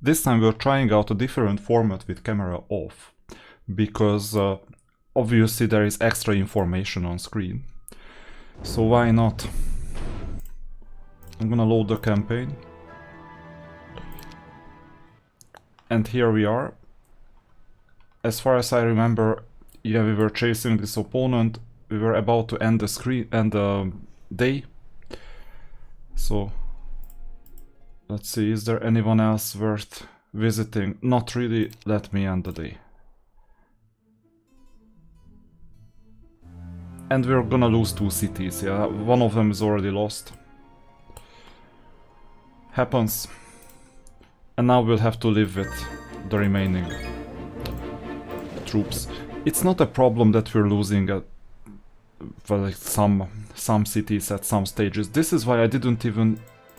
This time we're trying out a different format with camera off, because obviously there is extra information on screen. So why not? I'm gonna load the campaign. And here we are. As far as I remember, yeah, we were chasing this opponent. We were about to end the day. So let's see, is there anyone else worth visiting? Not really. Let me end the day. And we're gonna lose 2 cities, yeah. One of them is already lost. Happens. And now we'll have to live with the remaining troops. It's not a problem that we're losing well, like some cities at some stages. This is why I didn't even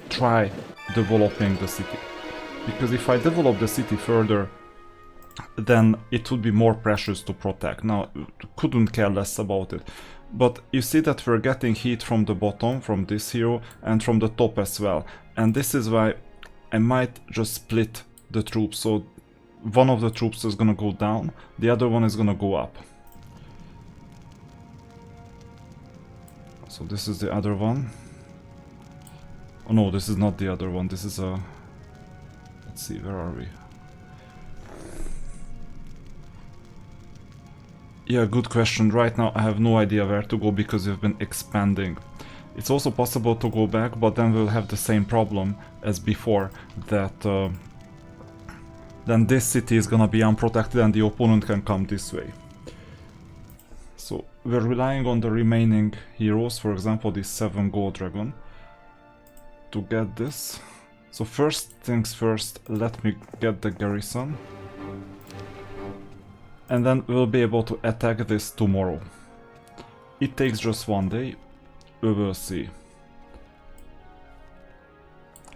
try developing the city. Because if I develop the city further, then it would be more precious to protect. Now, couldn't care less about it. But you see that we're getting heat from the bottom, from this hero, and from the top as well. And this is why I might just split the troops. So one of the troops is gonna go down, the other one is gonna go up. So this is the other one. Oh no, this is not the other one, this is a... Let's see, where are we? Yeah, good question. Right now I have no idea where to go because we've been expanding. It's also possible to go back, but then we'll have the same problem as before, that then this city is gonna be unprotected and the opponent can come this way. So we're relying on the remaining heroes, for example this 7 gold dragon, to get this. So first things first, let me get the garrison. And then we'll be able to attack this tomorrow. It takes just 1 day. We will see.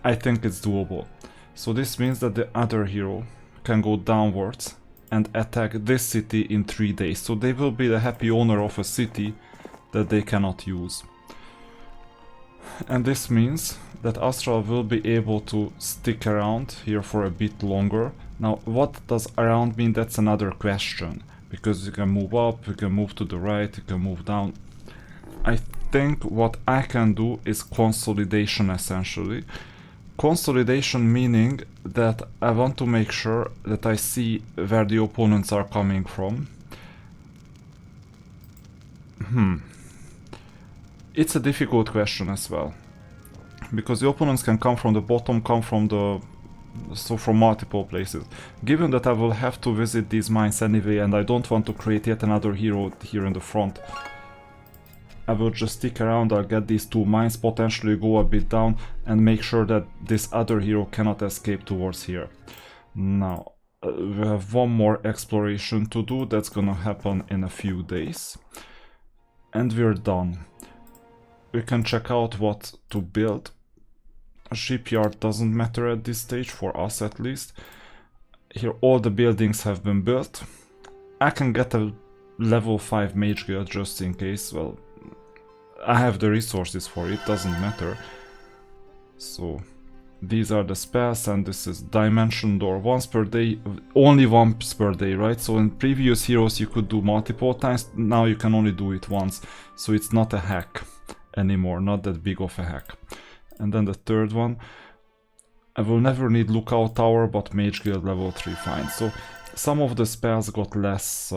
I think it's doable. So this means that the other hero can go downwards and attack this city in 3 days. So they will be the happy owner of a city that they cannot use. And this means that Astral will be able to stick around here for a bit longer. Now, what does around mean? That's another question. Because you can move up, you can move to the right, you can move down. I think what I can do is consolidation, essentially. Consolidation meaning that I want to make sure that I see where the opponents are coming from. It's a difficult question as well. Because the opponents can come from the bottom, come from the... so from multiple places. Given that I will have to visit these mines anyway and I don't want to create yet another hero here in the front, I will just stick around, I'll get these 2 mines, potentially go a bit down and make sure that this other hero cannot escape towards here. Now, we have one more exploration to do, that's gonna happen in a few days. And we're done. We can check out what to build. A shipyard doesn't matter at this stage, for us at least. Here all the buildings have been built. I can get a level 5 mage guild just in case. Well, I have the resources for it, doesn't matter. So these are the spells, and this is dimension door once per day, only once per day, right? So in previous heroes you could do multiple times, now you can only do it once. So it's not a hack anymore, not that big of a hack. And then the third one, I will never need lookout tower, but mage guild level 3 fine. So some of the spells got less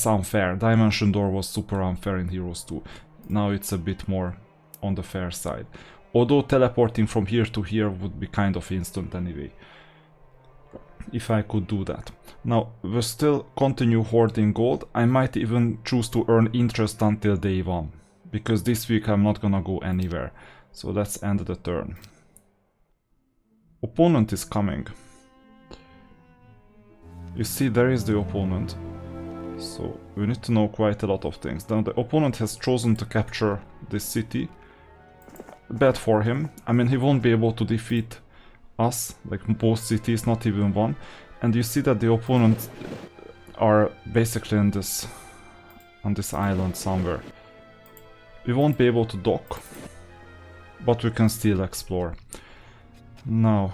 unfair. Dimension door was super unfair in Heroes 2. Now it's a bit more on the fair side. Although teleporting from here to here would be kind of instant anyway. If I could do that. Now, we'll still continue hoarding gold. I might even choose to earn interest until day 1. Because this week I'm not gonna go anywhere. So let's end the turn. Opponent is coming. You see, there is the opponent. So we need to know quite a lot of things. Now the opponent has chosen to capture this city. Bad for him. I mean, he won't be able to defeat us, like both cities, not even one. And you see that the opponents are basically on this island somewhere. We won't be able to dock, but we can still explore. Now,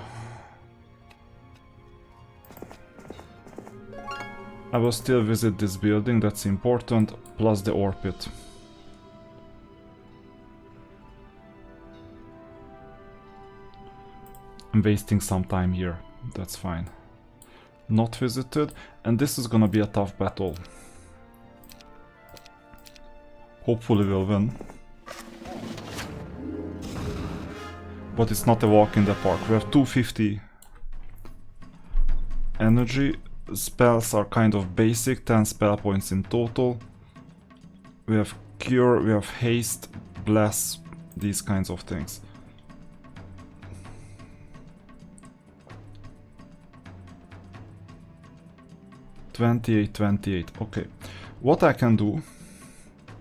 I will still visit this building, that's important, plus the ore pit. I'm wasting some time here, that's fine. Not visited, and this is gonna be a tough battle. Hopefully we'll win. But it's not a walk in the park. We have 250 energy. Spells are kind of basic, 10 spell points in total. We have cure, we have haste, bless, these kinds of things. $28. Okay. What I can do,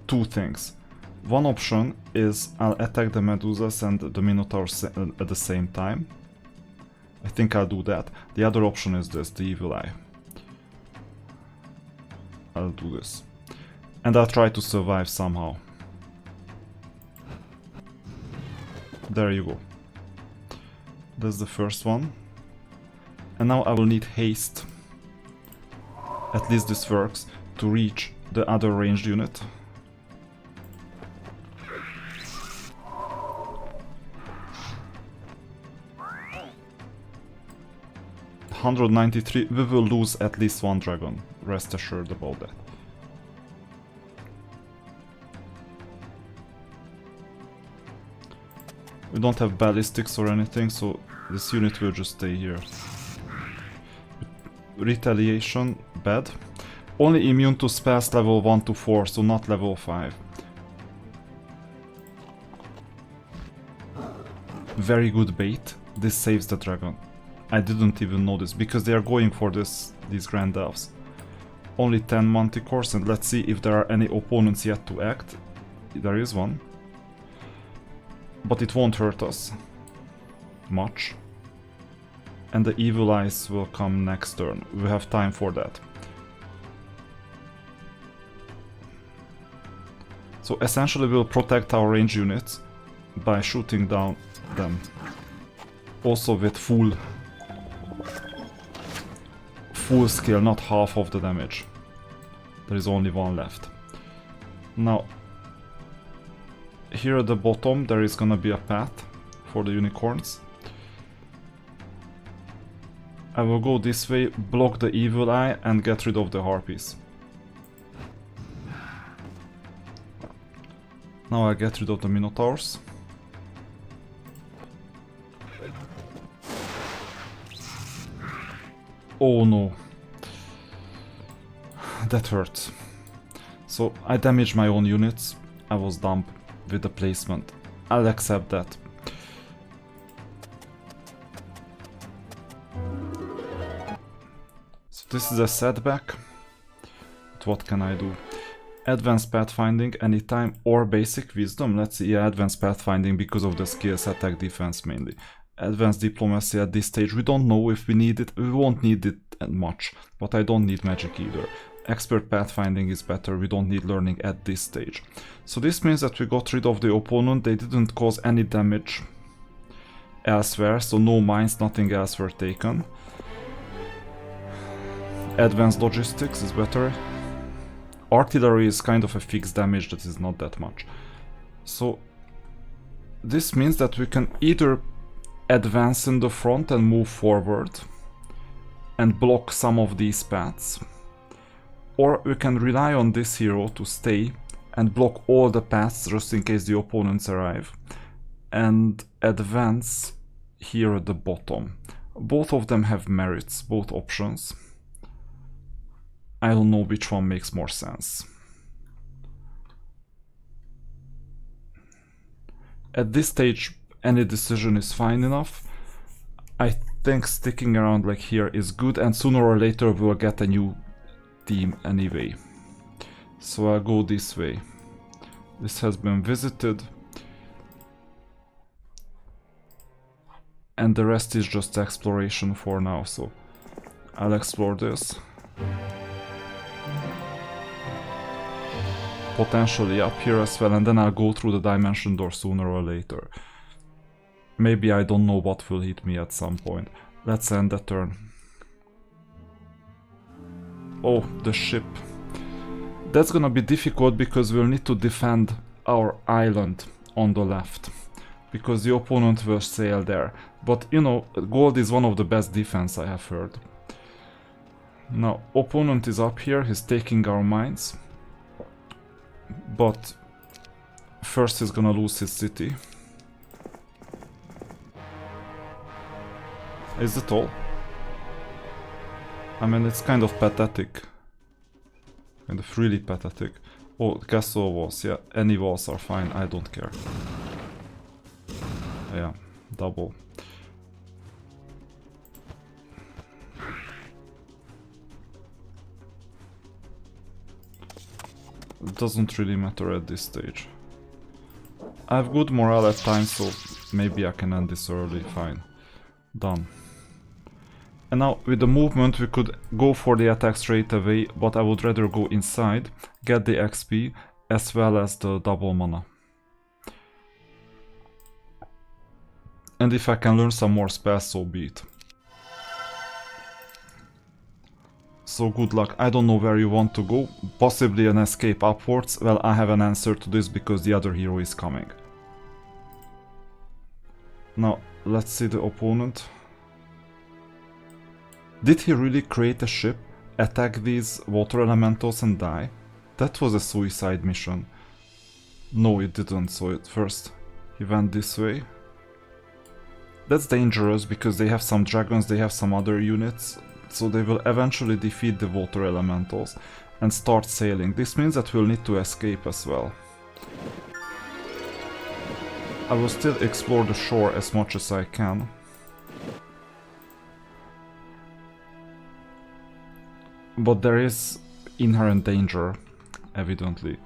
two things. One option is I'll attack the Medusas and the Minotaurs at the same time. I think I'll do that. The other option is this, the Evil Eye. I'll do this. And I'll try to survive somehow. There you go. That's the first one. And now I will need haste. At least this works, to reach the other ranged unit. $193, we will lose at least one dragon, rest assured about that. We don't have ballistics or anything, so this unit will just stay here. Retaliation, bad. Only immune to spells level 1 to 4, so not level 5. Very good bait, this saves the dragon. I didn't even notice, because they are going for these Grand Elves. Only 10 Manticores, and let's see if there are any opponents yet to act. There is one. But it won't hurt us much. And the Evil Eyes will come next turn. We have time for that. So essentially we'll protect our range units by shooting down them. Also with full skill, not half of the damage. There is only one left. Now, here at the bottom there is gonna be a path for the unicorns. I will go this way, block the Evil Eye and get rid of the harpies. Now I get rid of the Minotaurs. Oh no. That hurts. So I damaged my own units. I was dumb with the placement. I'll accept that. So this is a setback. But what can I do? Advanced Pathfinding anytime or Basic Wisdom. Let's see, yeah, Advanced Pathfinding because of the skills, attack, defense mainly. Advanced Diplomacy at this stage, we don't know if we need it, we won't need it much, but I don't need magic either. Expert Pathfinding is better, we don't need learning at this stage. So this means that we got rid of the opponent, they didn't cause any damage elsewhere, so no mines, nothing else were taken. Advanced Logistics is better. Artillery is kind of a fixed damage that is not that much. So this means that we can either advance in the front and move forward and block some of these paths, or we can rely on this hero to stay and block all the paths just in case the opponents arrive and advance here at the bottom. Both of them have merits, both options. I don't know which one makes more sense. At this stage any decision is fine enough. I think sticking around like here is good, and sooner or later we'll get a new team anyway. So I'll go this way. This has been visited. And the rest is just exploration for now, so I'll explore this. Potentially up here as well, and then I'll go through the dimension door sooner or later. Maybe I don't know what will hit me at some point. Let's end the turn. Oh, the ship. That's gonna be difficult because we'll need to defend our island on the left. Because the opponent will sail there. But you know, gold is one of the best defense I have heard. Now, opponent is up here, he's taking our mines. But first he's gonna lose his city. Is it all? I mean, it's kind of pathetic. Kind of really pathetic. Oh, castle walls, yeah, any walls are fine, I don't care. Yeah, double. It doesn't really matter at this stage. I have good morale at times, so maybe I can end this early, fine. Done. And now with the movement we could go for the attack straight away, but I would rather go inside, get the XP as well as the double mana. And if I can learn some more spells, so be it. So good luck. I don't know where you want to go. Possibly an escape upwards. Well, I have an answer to this because the other hero is coming. Now, let's see the opponent. Did he really create a ship, attack these water elementals and die? That was a suicide mission. No, it didn't. So at first he went this way. That's dangerous because they have some dragons, they have some other units. So they will eventually defeat the water elementals and start sailing. This means that we'll need to escape as well. I will still explore the shore as much as I can. But there is inherent danger, evidently,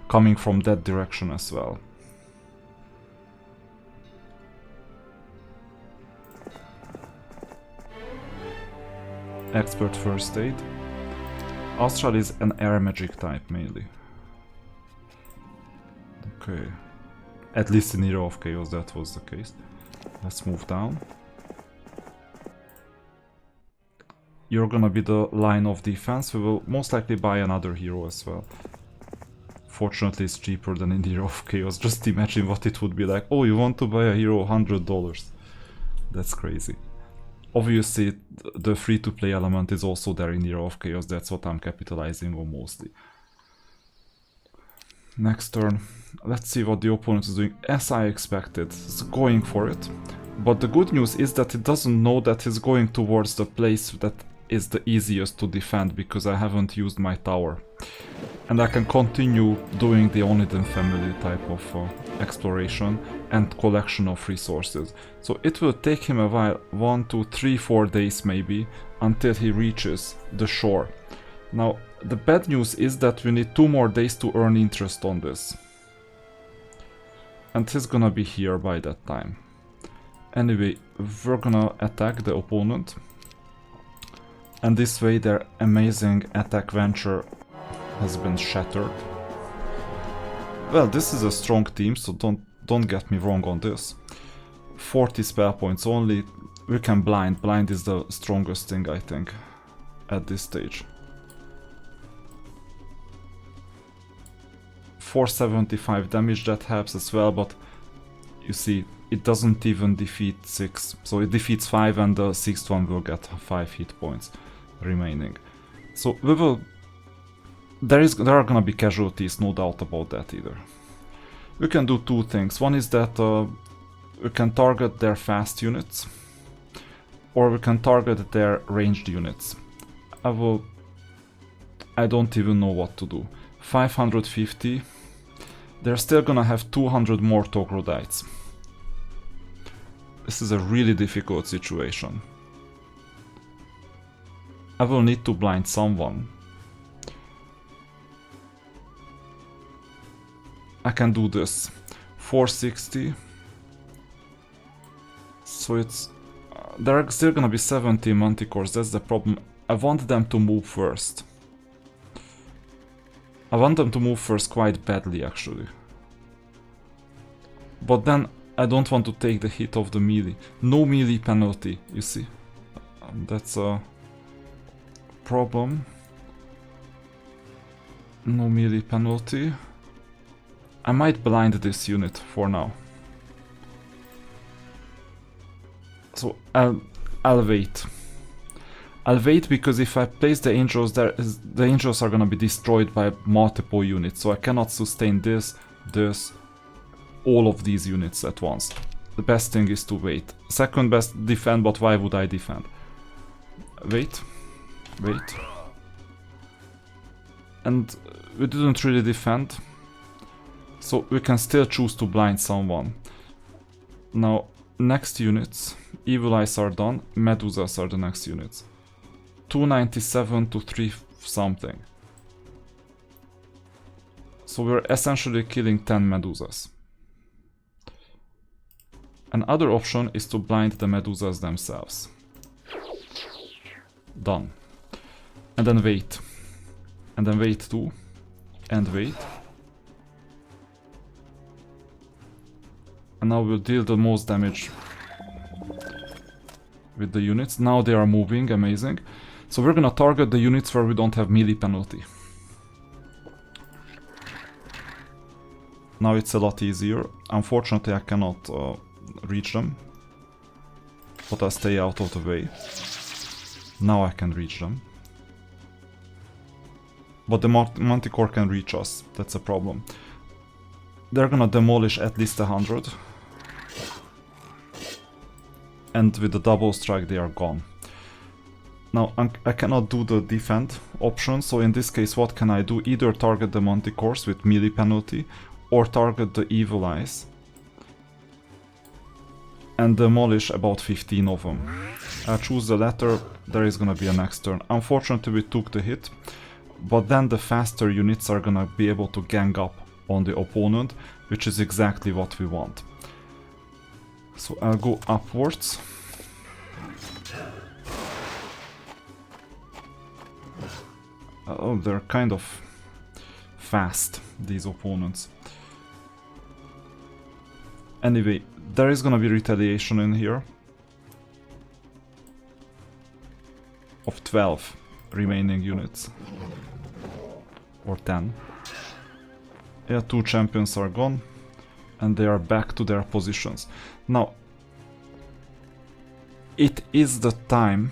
coming from that direction as well. Expert first aid. Astral is an air magic type mainly. Okay. At least in Hero of Chaos that was the case. Let's move down. You're gonna be the line of defense. We will most likely buy another hero as well. Fortunately it's cheaper than in Hero of Chaos. Just imagine what it would be like. Oh, you want to buy a hero $100. That's crazy. Obviously, the free-to-play element is also there in Hero of Chaos, that's what I'm capitalizing on mostly. Next turn, let's see what the opponent is doing. As I expected, it's going for it. But the good news is that it doesn't know that he's going towards the place that is the easiest to defend, because I haven't used my tower. And I can continue doing the Oniden family type of exploration and collection of resources. So it will take him a while, 1, 2, 3, 4 days maybe, until he reaches the shore. Now, the bad news is that we need 2 more days to earn interest on this. And he's gonna be here by that time. Anyway, we're gonna attack the opponent. And this way their amazing attack venture has been shattered. Well, this is a strong team, so don't get me wrong on this. 40 spell points only. We can blind. Blind is the strongest thing, I think, at this stage. 475 damage, that helps as well, but you see, it doesn't even defeat 6. So it defeats 5 and the 6th one will get 5 hit points remaining. So we will... There are gonna be casualties, no doubt about that either. We can do 2 things. One is that we can target their fast units, or we can target their ranged units. I don't even know what to do. 550. They're still gonna have 200 more Troglodytes. This is a really difficult situation. I will need to blind someone. I can do this. 460. So it's... there are still gonna be 70 manticores, that's the problem. I want them to move first. I want them to move first quite badly, actually. But then I don't want to take the hit of the melee. No melee penalty, you see. That's a problem. No melee penalty. I might blind this unit for now. So I'll wait. I'll wait because if I place the angels there, the angels are gonna be destroyed by multiple units. So I cannot sustain this, all of these units at once. The best thing is to wait. Second best, defend, but why would I defend? Wait. Wait. And we didn't really defend. So we can still choose to blind someone. Now, next units. Evil Eyes are done. Medusas are the next units. 297 to 3 something. So we're essentially killing 10 Medusas. Another option is to blind the Medusas themselves. Done. And then wait. And then wait too. And wait. And now we'll deal the most damage with the units. Now they are moving, amazing. So we're gonna target the units where we don't have melee penalty. Now it's a lot easier. Unfortunately I cannot reach them. But I'll stay out of the way. Now I can reach them. But the Manticore can reach us, that's a problem. They're gonna demolish at least 100. And with the double strike they are gone. Now I cannot do the defend option, so in this case what can I do? Either target the Manticores with melee penalty, or target the Evil Eyes and demolish about 15 of them. I choose the latter, there is gonna be a next turn. Unfortunately we took the hit, but then the faster units are gonna be able to gang up on the opponent, which is exactly what we want. So I'll go upwards. Oh, they're kind of fast, these opponents. Anyway, there is gonna be retaliation in here. Of 12 remaining units. Or 10. Yeah, 2 champions are gone. And they are back to their positions. Now, it is the time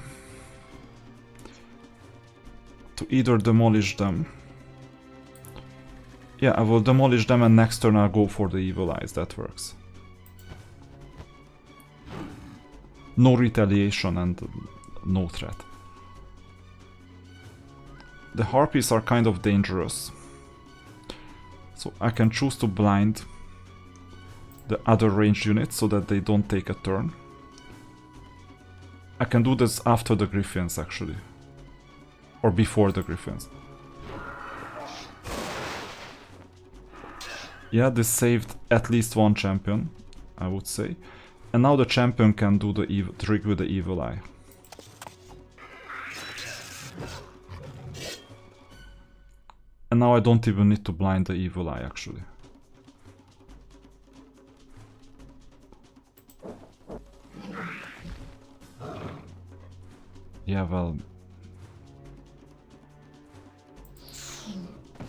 to either demolish them. Yeah, I will demolish them and next turn I'll go for the Evil Eyes, that works. No retaliation and no threat. The Harpies are kind of dangerous. So I can choose to blind the other ranged units so that they don't take a turn. I can do this after the Griffins actually. Or before the Griffins. Yeah, this saved at least one champion, I would say. And now the champion can do the trick with the Evil Eye. And now I don't even need to blind the Evil Eye actually. Yeah, well...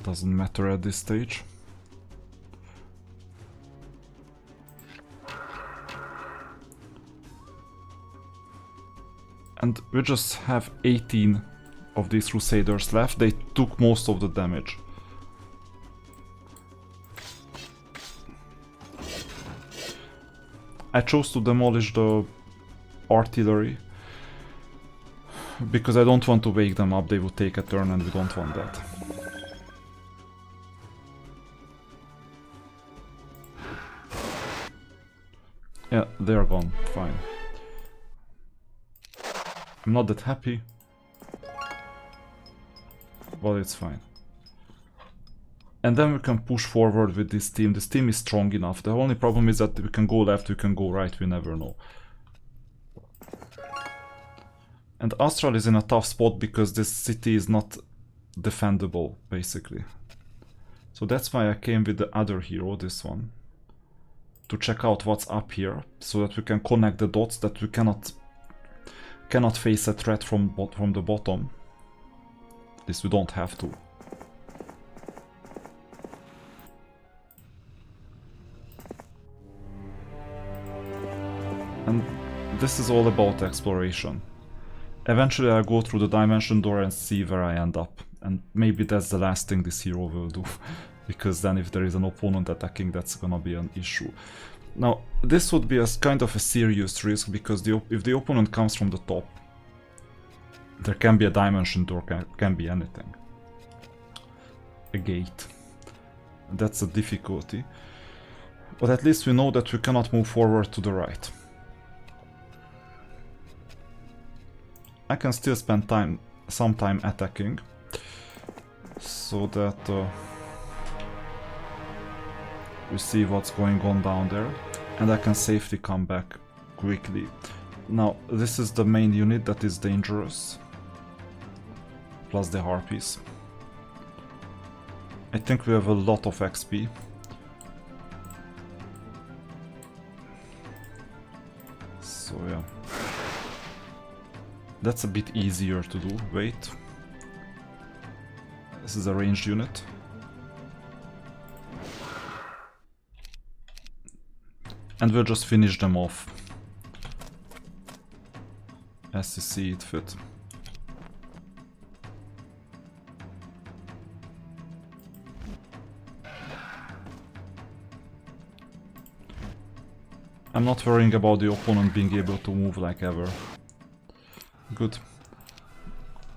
doesn't matter at this stage. And we just have 18 of these Crusaders left. They took most of the damage. I chose to demolish the artillery because I don't want to wake them up. They would take a turn and we don't want that. Yeah, they're gone. Fine. I'm not that happy, but it's fine. And then we can push forward with this team. This team is strong enough. The only problem is that we can go left, we can go right, we never know. And Astral is in a tough spot because this city is not defendable, basically. So that's why I came with the other hero, this one. to check out what's up here, so that we can connect the dots that we cannot face a threat from the bottom. At least we don't have to. And this is all about exploration. Eventually I'll go through the dimension door and see where I end up. And maybe that's the last thing this hero will do. Because then if there is an opponent attacking, that's gonna be an issue. Now, this would be a kind of a serious risk, because if the opponent comes from the top, there can be a dimension door, can be anything. A gate. That's a difficulty. But at least we know that we cannot move forward to the right. I can still spend some time attacking, so that we see what's going on down there, and I can safely come back quickly. Now, this is the main unit that is dangerous, plus the harpies. I think we have a lot of XP. So yeah. That's a bit easier to do. Wait. This is a ranged unit. And we'll just finish them off as you see it fit. I'm not worrying about the opponent being able to move like ever. Good.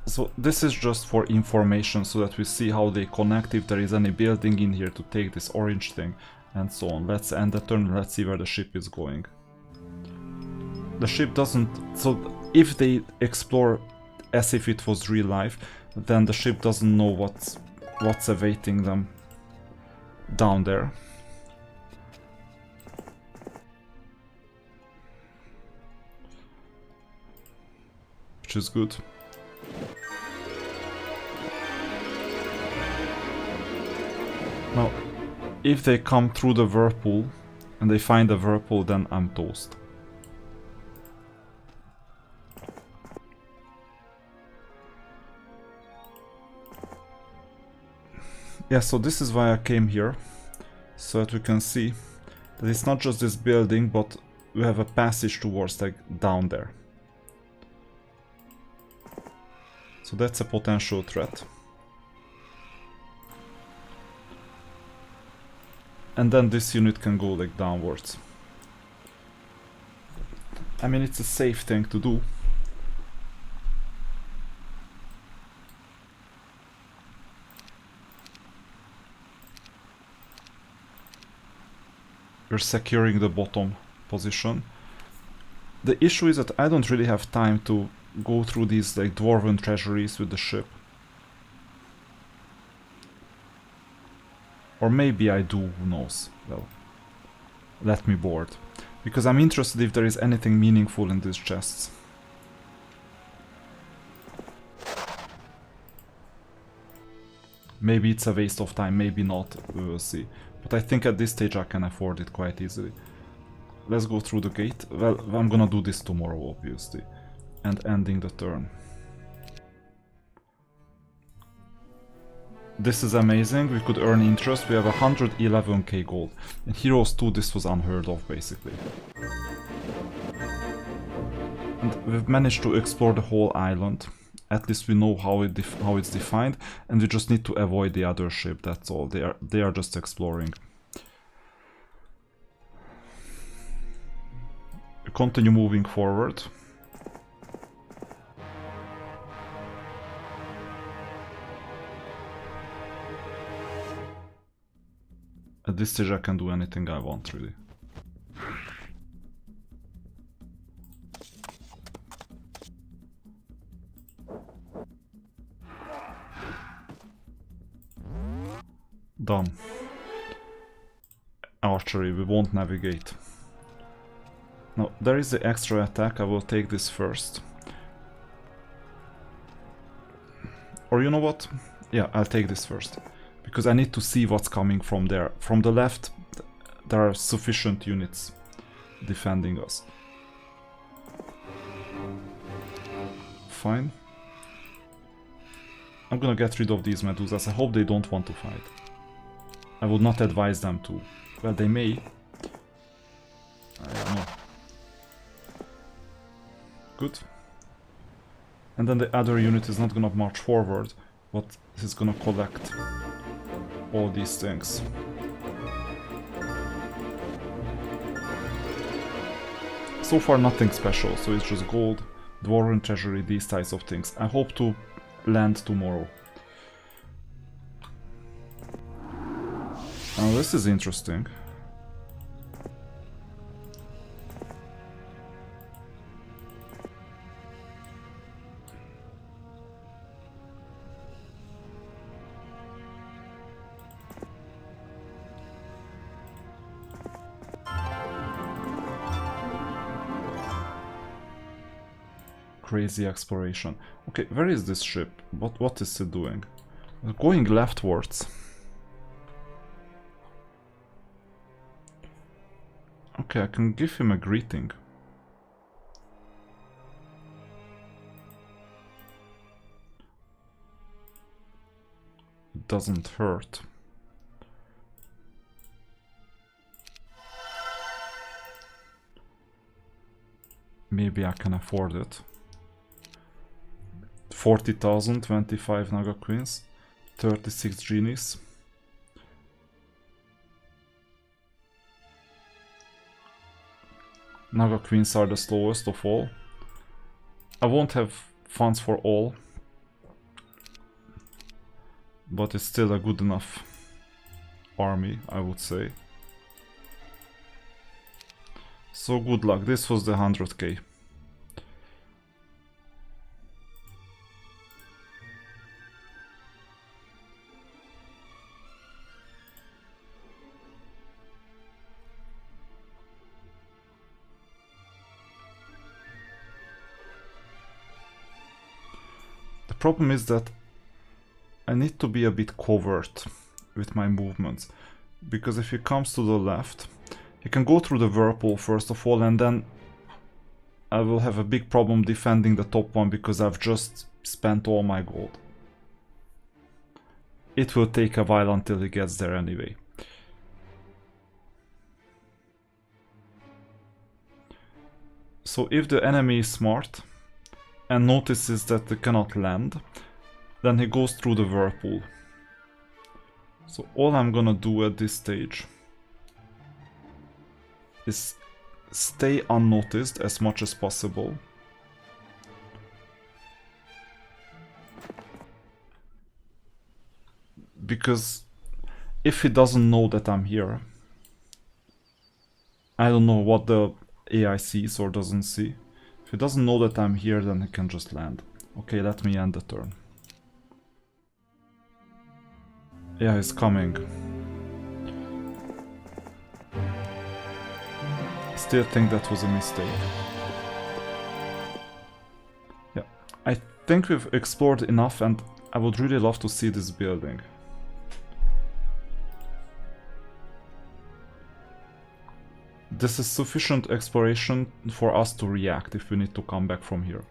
So this is just for information, so that we see how they connect, if there is any building in here to take this orange thing, and so on. Let's end the turn, let's see where the ship is going. The ship doesn't... So if they explore as if it was real life, then the ship doesn't know what's awaiting them down there. Which is good. Now, if they come through the whirlpool and they find the whirlpool, then I'm toast. Yeah, so this is why I came here, so that we can see that it's not just this building, but we have a passage towards, like, down there. So that's a potential threat. And then this unit can go like downwards. I mean, it's a safe thing to do. We're securing the bottom position. The issue is that I don't really have time to go through these like dwarven treasuries with the ship. Or maybe I do, who knows. Well, let me board. Because I'm interested if there is anything meaningful in these chests. Maybe it's a waste of time, maybe not, we will see. But I think at this stage I can afford it quite easily. Let's go through the gate. Well, I'm gonna do this tomorrow, obviously. And ending the turn. This is amazing, we could earn interest, we have 111k gold. In Heroes 2 this was unheard of, basically. And we've managed to explore the whole island. At least we know how it's defined, and we just need to avoid the other ship, that's all. They are just exploring. We continue moving forward. At this stage I can do anything I want, really. Done. Archery, we won't navigate. Now, there is the extra attack, I will take this first. Or you know what? Yeah, I'll take this first. Because I need to see what's coming from there. From the left, there are sufficient units defending us. Fine. I'm gonna get rid of these Medusas. I hope they don't want to fight. I would not advise them to. Well, they may. I don't know. Good. And then the other unit is not gonna march forward, but is gonna collect all these things. So far nothing special, so it's just gold, Dwarven Treasury, these types of things. I hope to land tomorrow. Now this is interesting. Crazy exploration. Okay, where is this ship? What is it doing? Going leftwards. Okay, I can give him a greeting. It doesn't hurt. Maybe I can afford it. 40,000, 25 Naga Queens, 36 Genies. Naga Queens are the slowest of all. I won't have funds for all, but it's still a good enough army, I would say. So good luck, this was the 100k. The problem is that I need to be a bit covert with my movements, because if he comes to the left, he can go through the whirlpool first of all, and then I will have a big problem defending the top one because I've just spent all my gold. It will take a while until he gets there anyway. So if the enemy is smart and notices that they cannot land, then he goes through the whirlpool. So all I'm gonna do at this stage is stay unnoticed as much as possible. Because if he doesn't know that I'm here, I don't know what the AI sees or doesn't see. If he doesn't know that I'm here, then he can just land. Okay, let me end the turn. Yeah, he's coming. Still think that was a mistake. Yeah, I think we've explored enough, and I would really love to see this building. This is sufficient exploration for us to react if we need to come back from here.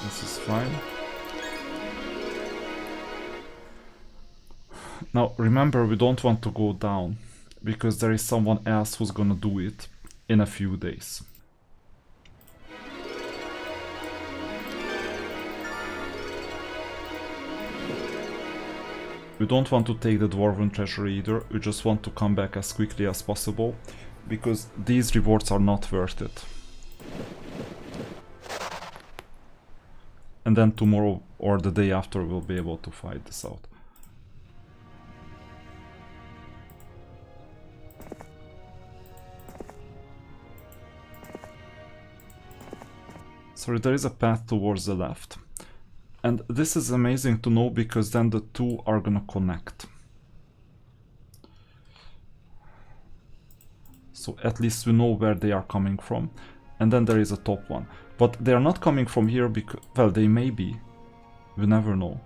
This is fine. Now remember, we don't want to go down, because there is someone else who's gonna do it in a few days. We don't want to take the Dwarven Treasury either, we just want to come back as quickly as possible, because these rewards are not worth it. And then tomorrow or the day after we'll be able to fight this out. Sorry, there is a path towards the left. And this is amazing to know, because then the two are gonna connect. so at least we know where they are coming from. And then there is a top one. But they are not coming from here because, well, they may be. We never know.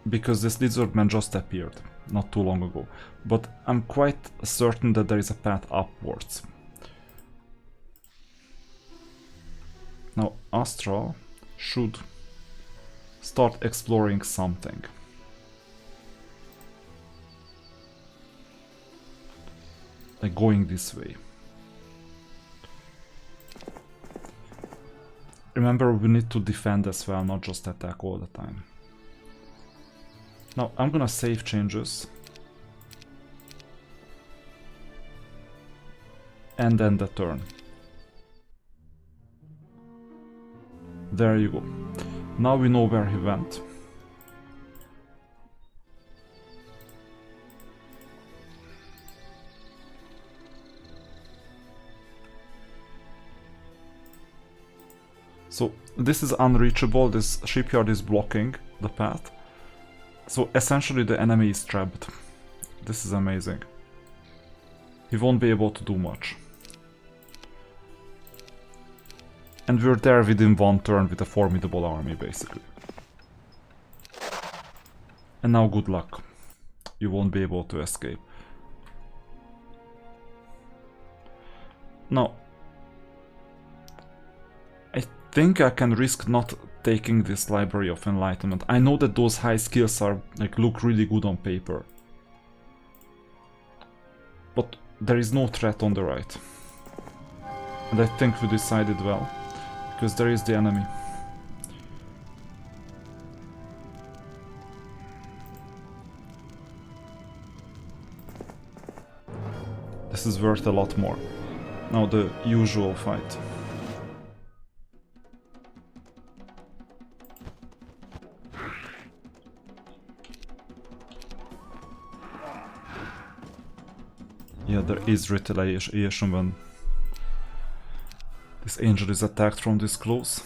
Because this lizardman just appeared not too long ago. But I'm quite certain that there is a path upwards. Now Astral should start exploring something. Like going this way. Remember, we need to defend as well, not just attack all the time. Now, I'm gonna save changes. And end the turn. There you go. Now we know where he went. So this is unreachable, this shipyard is blocking the path. So essentially the enemy is trapped. This is amazing. He won't be able to do much. And we're there within one turn with a formidable army, basically. And now good luck. You won't be able to escape. Now, I think I can risk not taking this Library of Enlightenment. I know that those high skills are like look really good on paper. But there is no threat on the right. And I think we decided well. Because there is the enemy. This is worth a lot more. Now the usual fight. Yeah, there is retaliation when this angel is attacked from this close.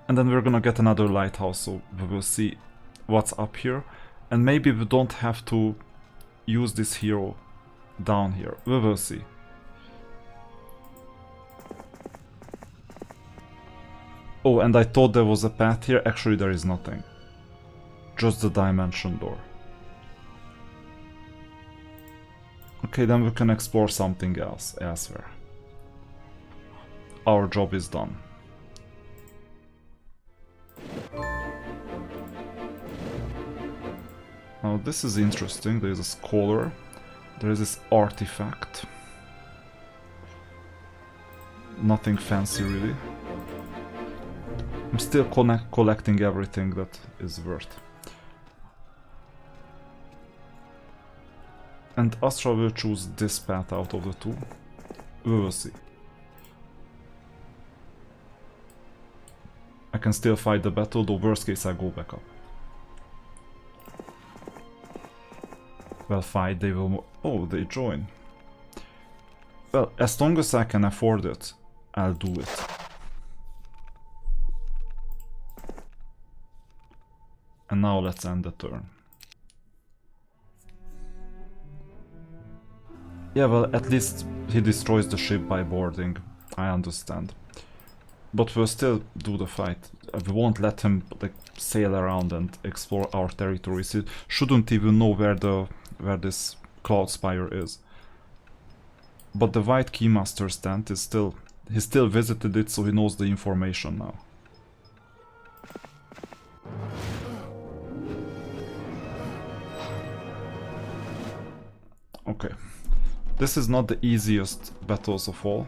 And then we're gonna get another lighthouse, so we will see what's up here. And maybe we don't have to use this hero down here. We will see. Oh, and I thought there was a path here. Actually, there is nothing. Just the dimension door. Okay, then we can explore something else elsewhere. Our job is done. Now this is interesting. There is a scholar. There is this artifact. Nothing fancy really. I'm still collecting everything that is worth. And Astra will choose this path out of the two. We will see. I can still fight the battle, though worst case I go back up. Well, fight, they will... Oh, they join. Well, as long as I can afford it, I'll do it. And now let's end the turn. Yeah, well, at least he destroys the ship by boarding. I understand. But we'll still do the fight. We won't let him like sail around and explore our territories. He shouldn't even know where this Cloud Spire is. But the White Keymaster's tent is still... He still visited it, so he knows the information now. Okay. This is not the easiest battles of all.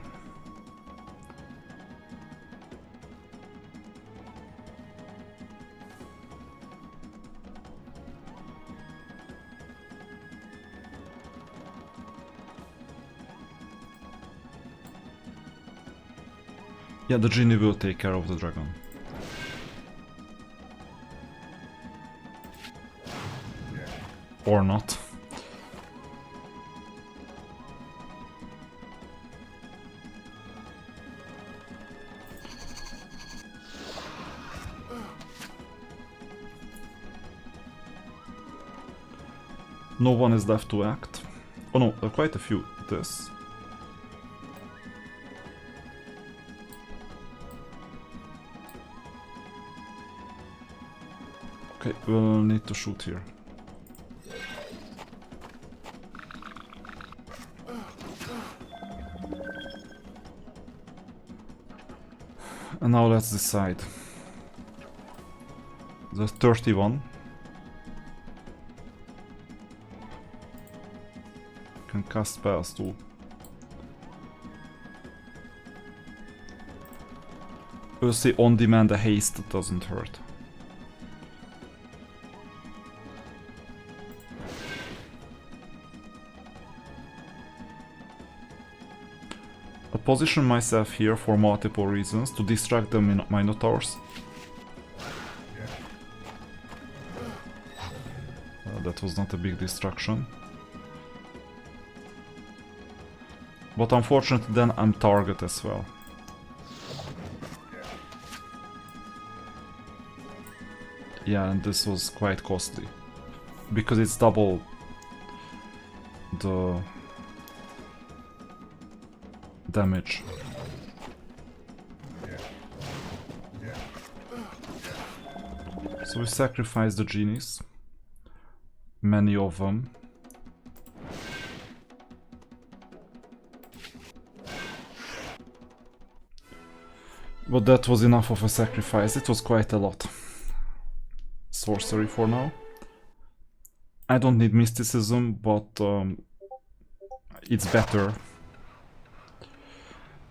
Yeah, the genie will take care of the dragon. Or not. No one is left to act. Oh no, quite a few. This. Okay, we'll need to shoot here. And now let's decide. The 31. Can cast spells too. We'll see on demand a haste that doesn't hurt. I'll position myself here for multiple reasons, to distract the Minotaurs. That was not a big distraction. But unfortunately then I'm target as well. Yeah, and this was quite costly. Because it's double the damage. So we sacrifice the genies. Many of them. But that was enough of a sacrifice, it was quite a lot. Sorcery for now. I don't need mysticism, but it's better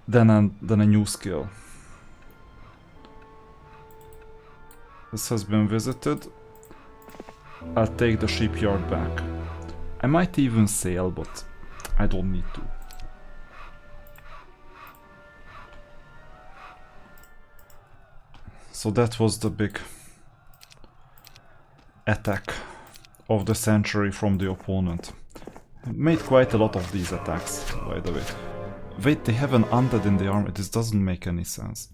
than a new skill. This has been visited. I'll take the shipyard back. I might even sail, but I don't need to. So that was the big attack of the century from the opponent. I made quite a lot of these attacks, by the way. Wait, they have an undead in the army, this doesn't make any sense.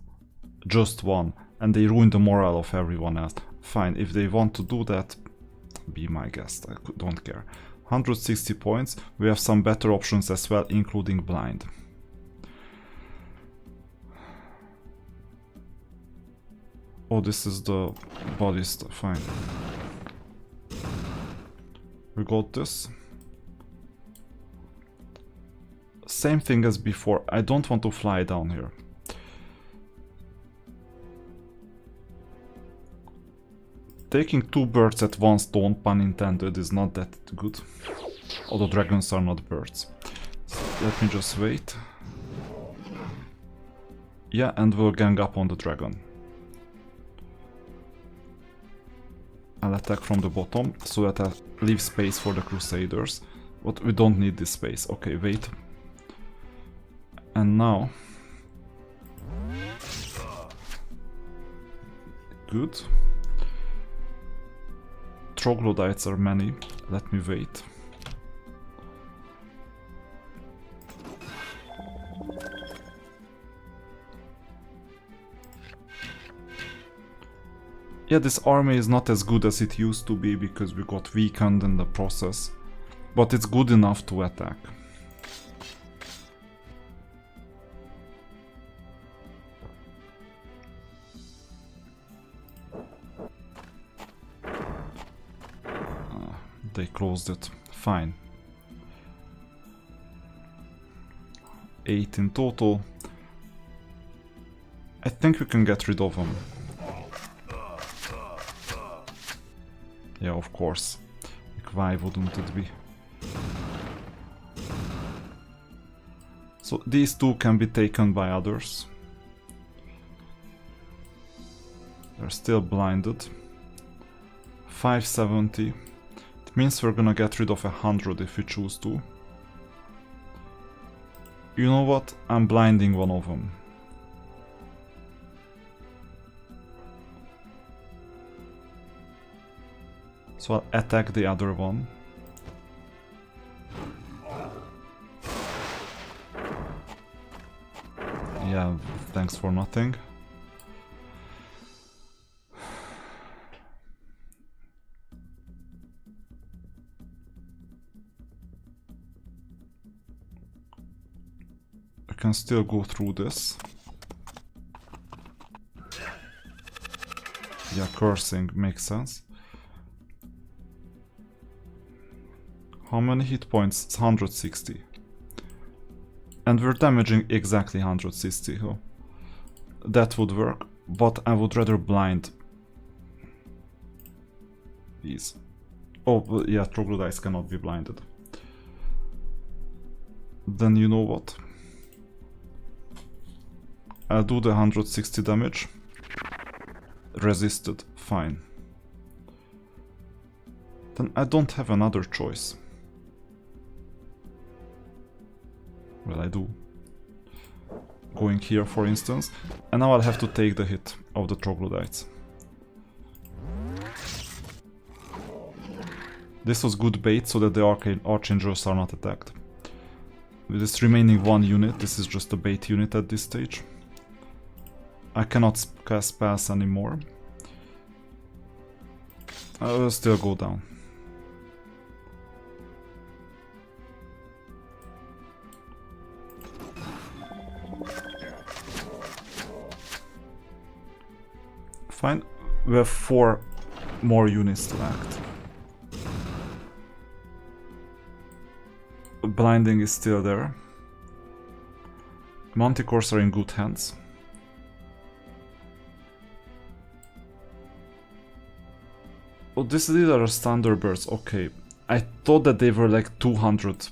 Just one, and they ruin the morale of everyone else. Fine, if they want to do that, be my guest, I don't care. 160 points, we have some better options as well, including blind. Oh, this is the ballista, fine. We got this. Same thing as before, I don't want to fly down here. Taking two birds at once, don't pun intended, is not that good. Although dragons are not birds. So let me just wait. Yeah, and we'll gang up on the dragon. I'll attack from the bottom, so that I leave space for the Crusaders. But we don't need this space. Okay, wait. And now... Good. Troglodytes are many. Let me wait. Yeah, this army is not as good as it used to be because we got weakened in the process. But it's good enough to attack. They closed it. Fine. 8 in total. I think we can get rid of them. Yeah, of course. Like, why wouldn't it be? So these two can be taken by others. They're still blinded. 570. It means we're gonna get rid of 100 if we choose to. You know what? I'm blinding one of them. So I'll attack the other one. Yeah, thanks for nothing. can still go through this. Yeah, cursing makes sense. How many hit points? It's 160. And we're damaging exactly 160. Oh. That would work, but I would rather blind these. Oh, yeah, Troglodytes cannot be blinded. Then you know what? I'll do the 160 damage. Resisted, fine. Then I don't have another choice. Well, I do. Going here, for instance. And now I'll have to take the hit of the Troglodytes. This was good bait so that the Archangels are not attacked. With this remaining one unit, this is just a bait unit at this stage. I cannot cast spells anymore. I will still go down. Fine, we have 4 more units to act. Blinding is still there. Manticores are in good hands. Oh, these are Thunderbirds, okay. I thought that they were like 200.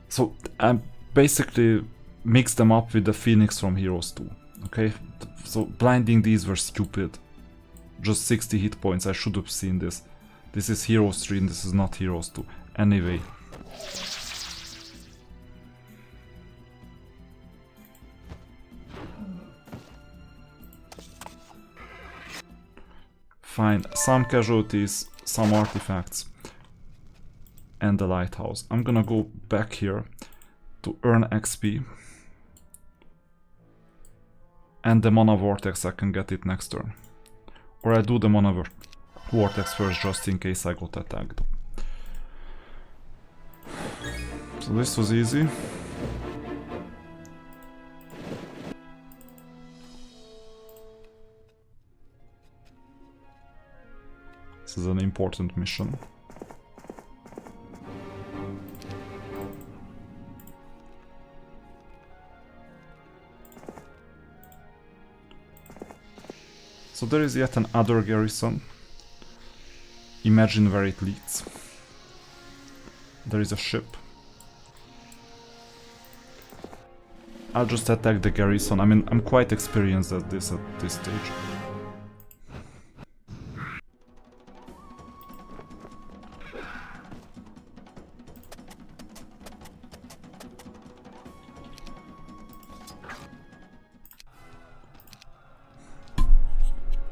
So I basically mixed them up with the Phoenix from Heroes 2. Okay, so blinding these were stupid. Just 60 hit points, I should have seen this. This is Heroes 3 and this is not Heroes 2. Anyway. Fine, some casualties, some artifacts, and the lighthouse. I'm gonna go back here to earn XP. And the mana vortex, I can get it next turn. Or I do the mana vortex first just in case I got attacked. So this was easy. This is an important mission. So there is yet another garrison. Imagine where it leads. There is a ship. I'll just attack the garrison. I mean, I'm quite experienced at this stage.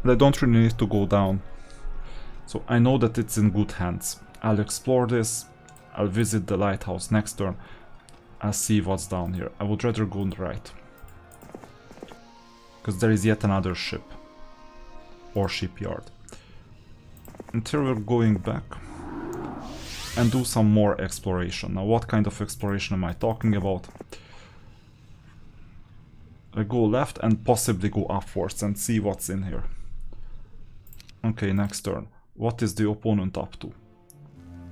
I don't really need to go down, so I know that it's in good hands. I'll explore this, I'll visit the lighthouse next turn, I'll see what's down here. I would rather go on the right, because there is yet another ship, or shipyard. Until we're going back, and do some more exploration. Now what kind of exploration am I talking about? I go left and possibly go upwards and see what's in here. Okay, next turn. What is the opponent up to?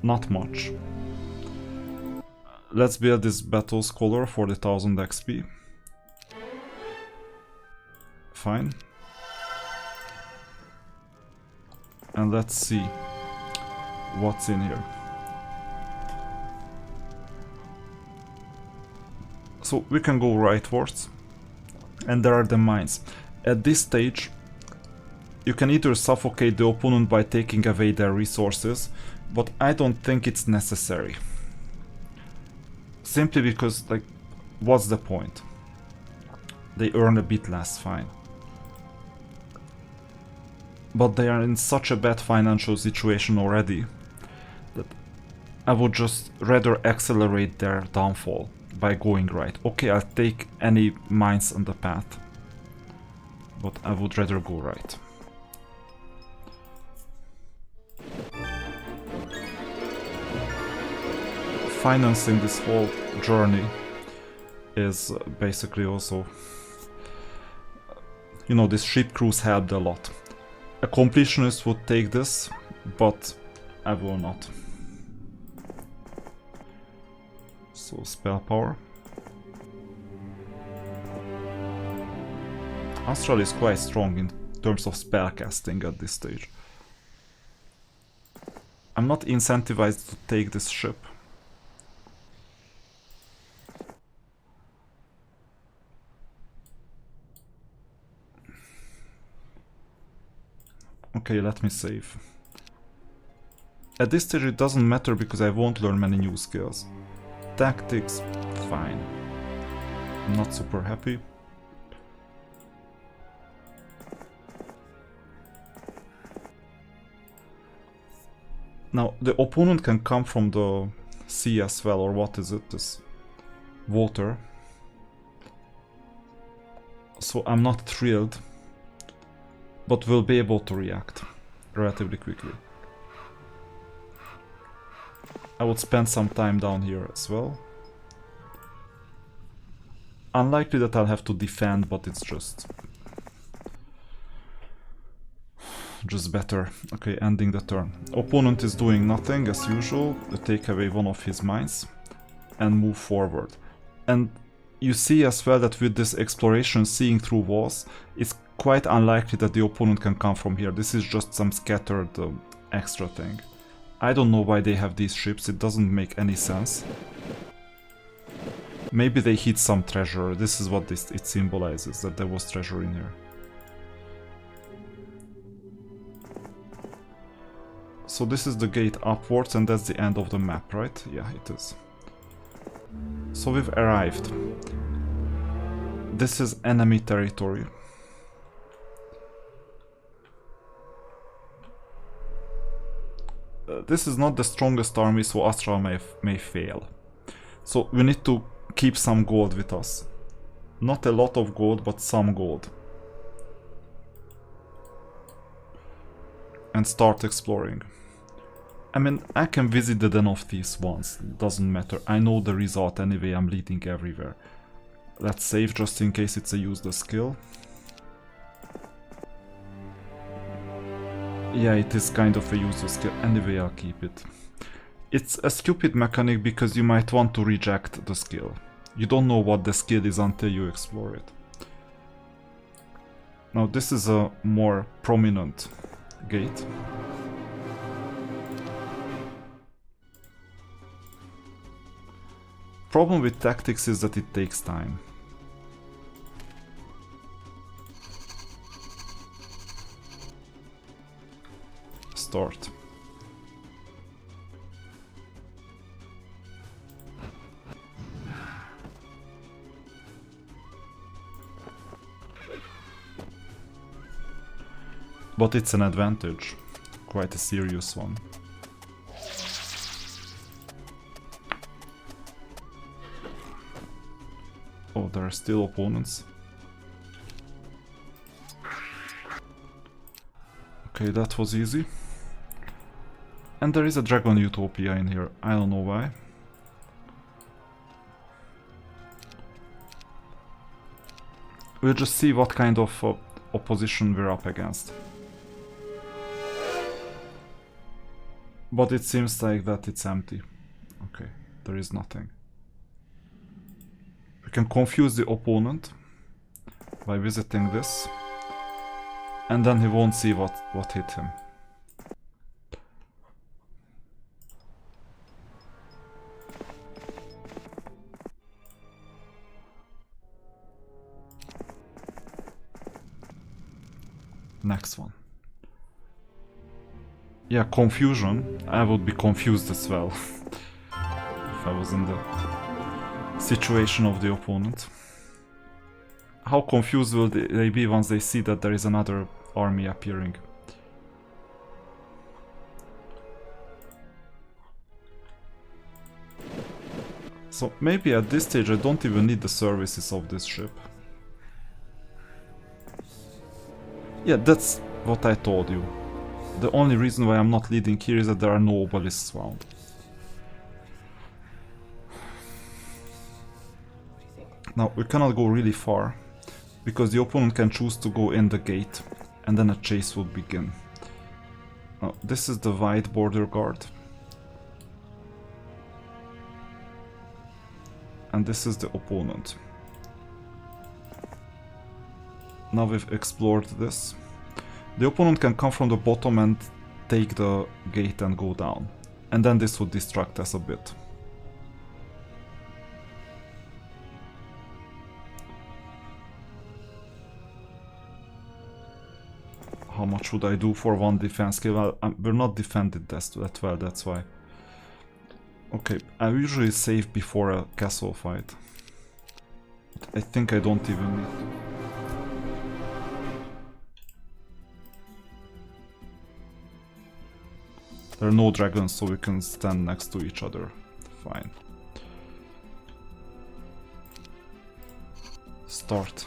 Not much. Let's build this battle scholar for the 1000 XP. Fine. And let's see what's in here. So we can go rightwards. And there are the mines. At this stage, you can either suffocate the opponent by taking away their resources, but I don't think it's necessary. Simply because, like, what's the point? They earn a bit less, fine. But they are in such a bad financial situation already that I would just rather accelerate their downfall by going right. Okay, I'll take any mines on the path, but I would rather go right. Financing this whole journey is basically also... You know, this ship cruise helped a lot. A completionist would take this, but I will not. So, spell power. Astral is quite strong in terms of spell casting at this stage. I'm not incentivized to take this ship. Okay, let me save. At this stage it doesn't matter because I won't learn many new skills. Tactics, fine. I'm not super happy. Now, the opponent can come from the sea as well, or what is it? This water. So I'm not thrilled, but will be able to react relatively quickly. I would spend some time down here as well. Unlikely that I'll have to defend, but it's just better. Okay, ending the turn. Opponent is doing nothing as usual. They take away one of his mines and move forward. And you see as well that with this exploration, seeing through walls, it's quite unlikely that the opponent can come from here. This is just some scattered extra thing. I don't know why they have these ships, it doesn't make any sense. Maybe they hid some treasure. This is what it symbolizes, that there was treasure in here. So this is the gate upwards and that's the end of the map, right? Yeah, it is. So we've arrived. This is enemy territory. This is not the strongest army, so Astral may fail. So we need to keep some gold with us. Not a lot of gold, but some gold. And start exploring. I mean, I can visit the Den of Thieves once, doesn't matter. I know the result anyway, I'm leading everywhere. Let's save just in case it's a useless skill. Yeah, it is kind of a useless skill. Anyway, I'll keep it. It's a stupid mechanic because you might want to reject the skill. You don't know what the skill is until you explore it. Now this is a more prominent gate. Problem with tactics is that it takes time. Start. But it's an advantage, quite a serious one. Oh, there are still opponents. Okay, that was easy. And there is a Dragon Utopia in here, I don't know why. We'll just see what kind of opposition we're up against. But it seems like that it's empty. Okay, there is nothing. We can confuse the opponent by visiting this, and then he won't see what hit him. Next one. Yeah, confusion. I would be confused as well if I was in the situation of the opponent. How confused will they be once they see that there is another army appearing? So maybe at this stage I don't even need the services of this ship. Yeah, that's what I told you. The only reason why I'm not leading here is that there are no obelisks found. Now, we cannot go really far, because the opponent can choose to go in the gate, and then a chase will begin. Now, this is the white border guard. And this is the opponent. Now we've explored this. The opponent can come from the bottom and take the gate and go down. And then this would distract us a bit. How much would I do for one defense skill? Well, we're not defended that well, that's why. Okay, I usually save before a castle fight. I think I don't even need to. There are no dragons, so we can stand next to each other. Fine. Start.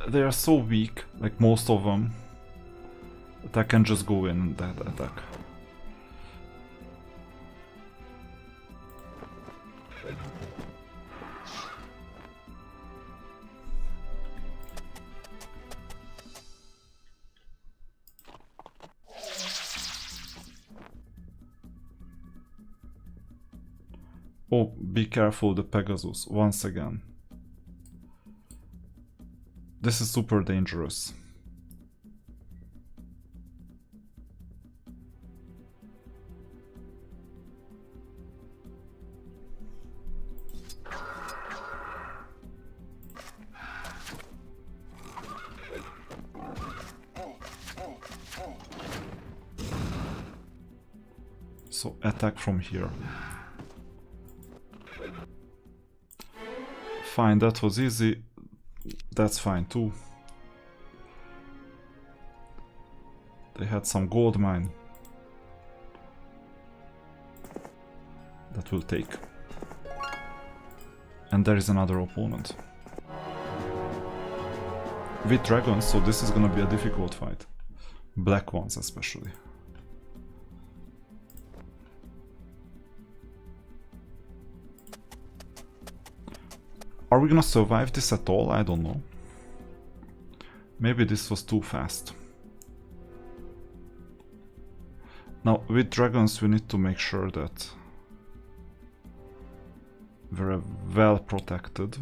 They are so weak, like most of them, that I can just go in and attack. Oh, be careful, the Pegasus, once again. This is super dangerous. So attack from here. Fine, that was easy. That's fine too. They had some gold mine. That will take. And there is another opponent. With dragons, so this is gonna be a difficult fight. Black ones especially. Are we gonna survive this at all? I don't know. Maybe this was too fast. Now, with dragons we need to make sure that we're well protected.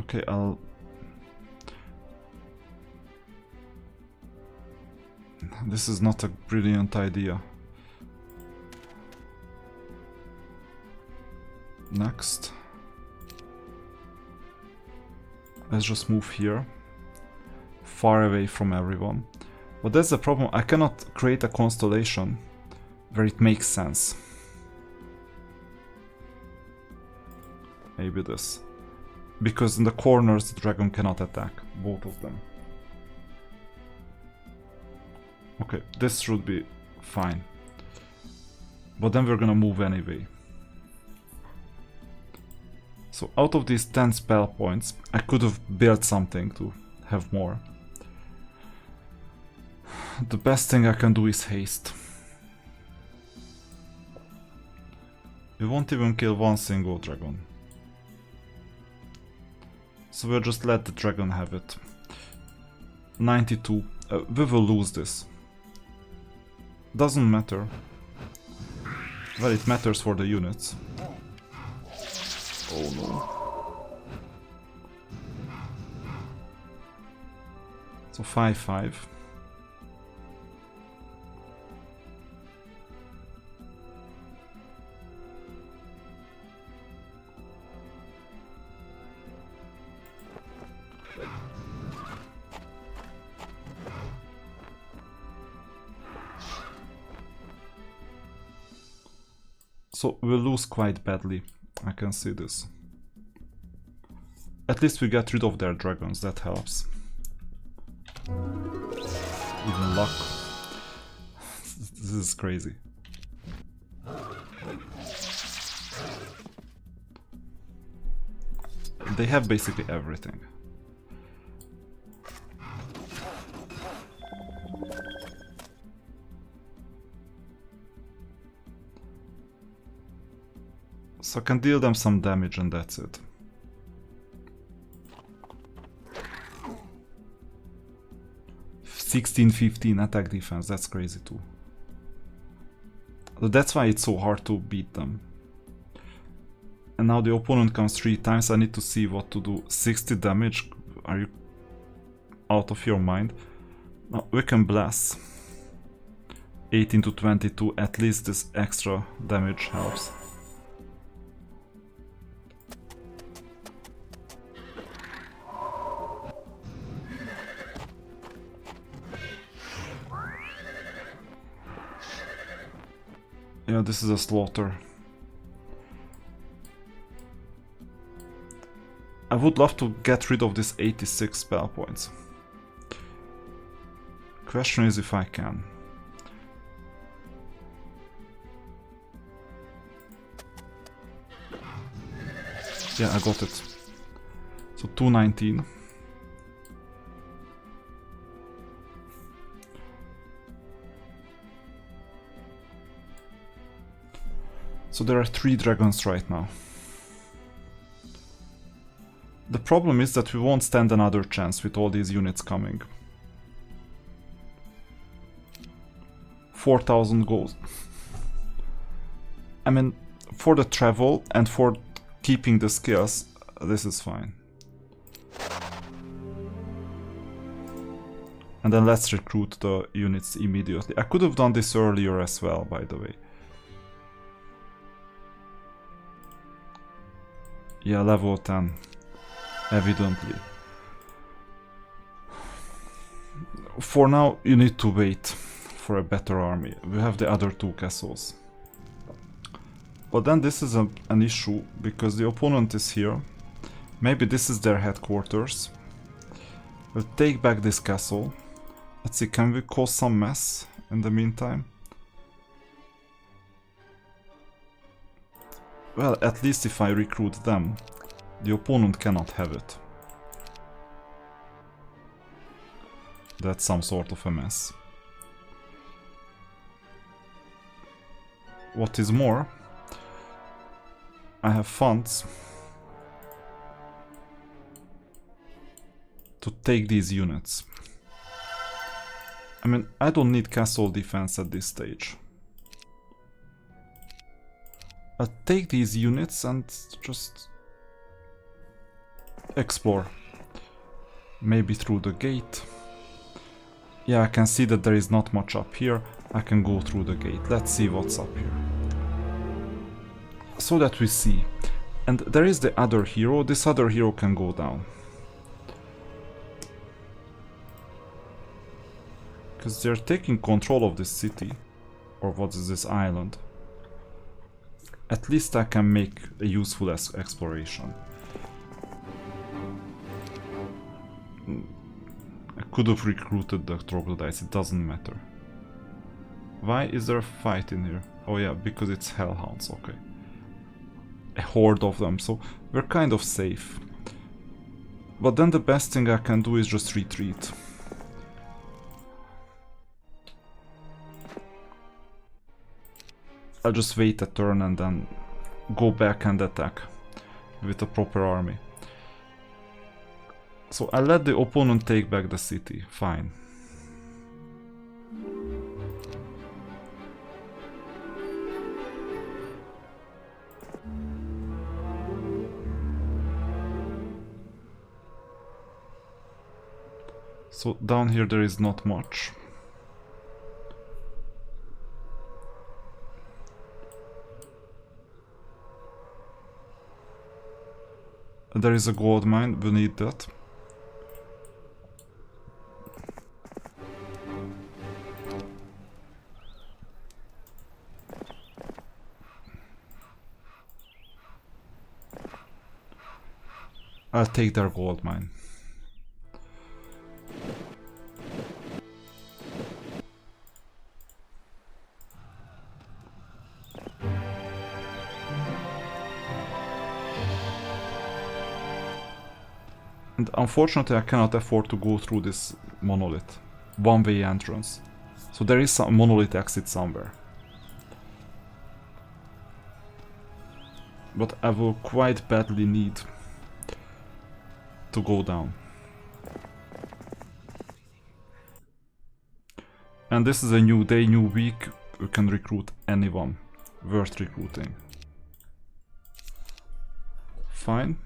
Okay, This is not a brilliant idea. Next. Let's just move here. Far away from everyone. But that's the problem, I cannot create a constellation where it makes sense. Maybe this. Because in the corners the dragon cannot attack, both of them. Okay, this should be fine. But then we're gonna move anyway. So out of these 10 spell points, I could have built something to have more. The best thing I can do is haste. We won't even kill one single dragon. So we'll just let the dragon have it. 92. We will lose this. Doesn't matter. Well, it matters for the units. Oh no. So 5-5. So we'll lose quite badly, I can see this. At least we get rid of their dragons, that helps. Even luck. This is crazy. They have basically everything. So I can deal them some damage and that's it. (16-15) attack defense, that's crazy too. So that's why it's so hard to beat them. And now the opponent comes 3 times, I need to see what to do. 60 damage? Are you out of your mind? No, we can blast. 18-22, at least this extra damage helps. Yeah, this is a slaughter. I would love to get rid of this 86 spell points. Question is if I can. Yeah, I got it. So 219. So there are 3 dragons right now. The problem is that we won't stand another chance with all these units coming. 4,000 gold. I mean, for the travel and for keeping the skills, this is fine. And then let's recruit the units immediately. I could have done this earlier as well, by the way. Yeah, level 10. Evidently. For now, you need to wait for a better army. We have the other 2 castles. But then this is an issue, because the opponent is here. Maybe this is their headquarters. We'll take back this castle. Let's see, can we cause some mess in the meantime? Well, at least if I recruit them, the opponent cannot have it. That's some sort of a mess. What is more, I have funds to take these units. I mean, I don't need castle defense at this stage. I'll take these units and just explore. Maybe through the gate. Yeah, I can see that there is not much up here. I can go through the gate. Let's see what's up here. So that we see. And there is the other hero. This other hero can go down. Because they're taking control of this city. Or what is this island? At least I can make a useful exploration. I could have recruited the Troglodytes, it doesn't matter. Why is there a fight in here? Oh yeah, because it's hellhounds, okay. A horde of them, so we're kind of safe. But then the best thing I can do is just retreat. I'll just wait a turn and then go back and attack with a proper army. So I'll let the opponent take back the city, fine. So down here there is not much. There is a gold mine, we need that. I'll take their gold mine. And unfortunately I cannot afford to go through this monolith. One-way entrance. So there is some monolith exit somewhere. but I will quite badly need to go down. And this is a new day, new week. You can recruit anyone worth recruiting. Fine.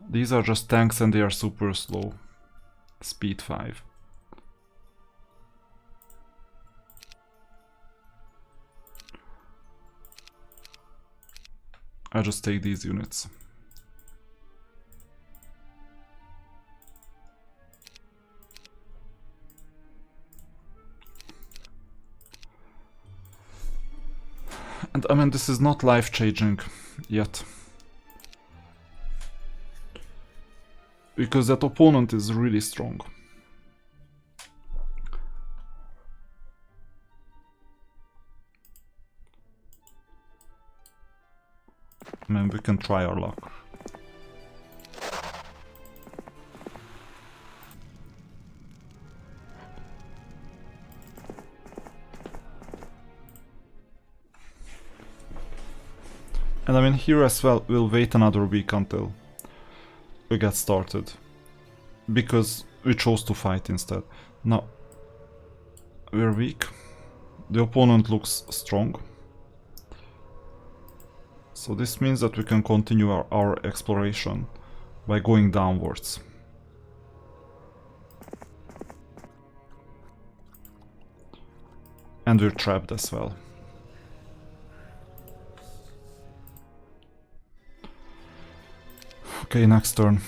These are just tanks and they are super slow. Speed 5. I just take these units. And I mean, this is not life-changing yet. Because that opponent is really strong. I mean, we can try our luck. And I mean, here as well, we'll wait another week until we get started. Because we chose to fight instead. Now, we're weak. The opponent looks strong. So this means that we can continue our exploration by going downwards. And we're trapped as well. Okay, next turn.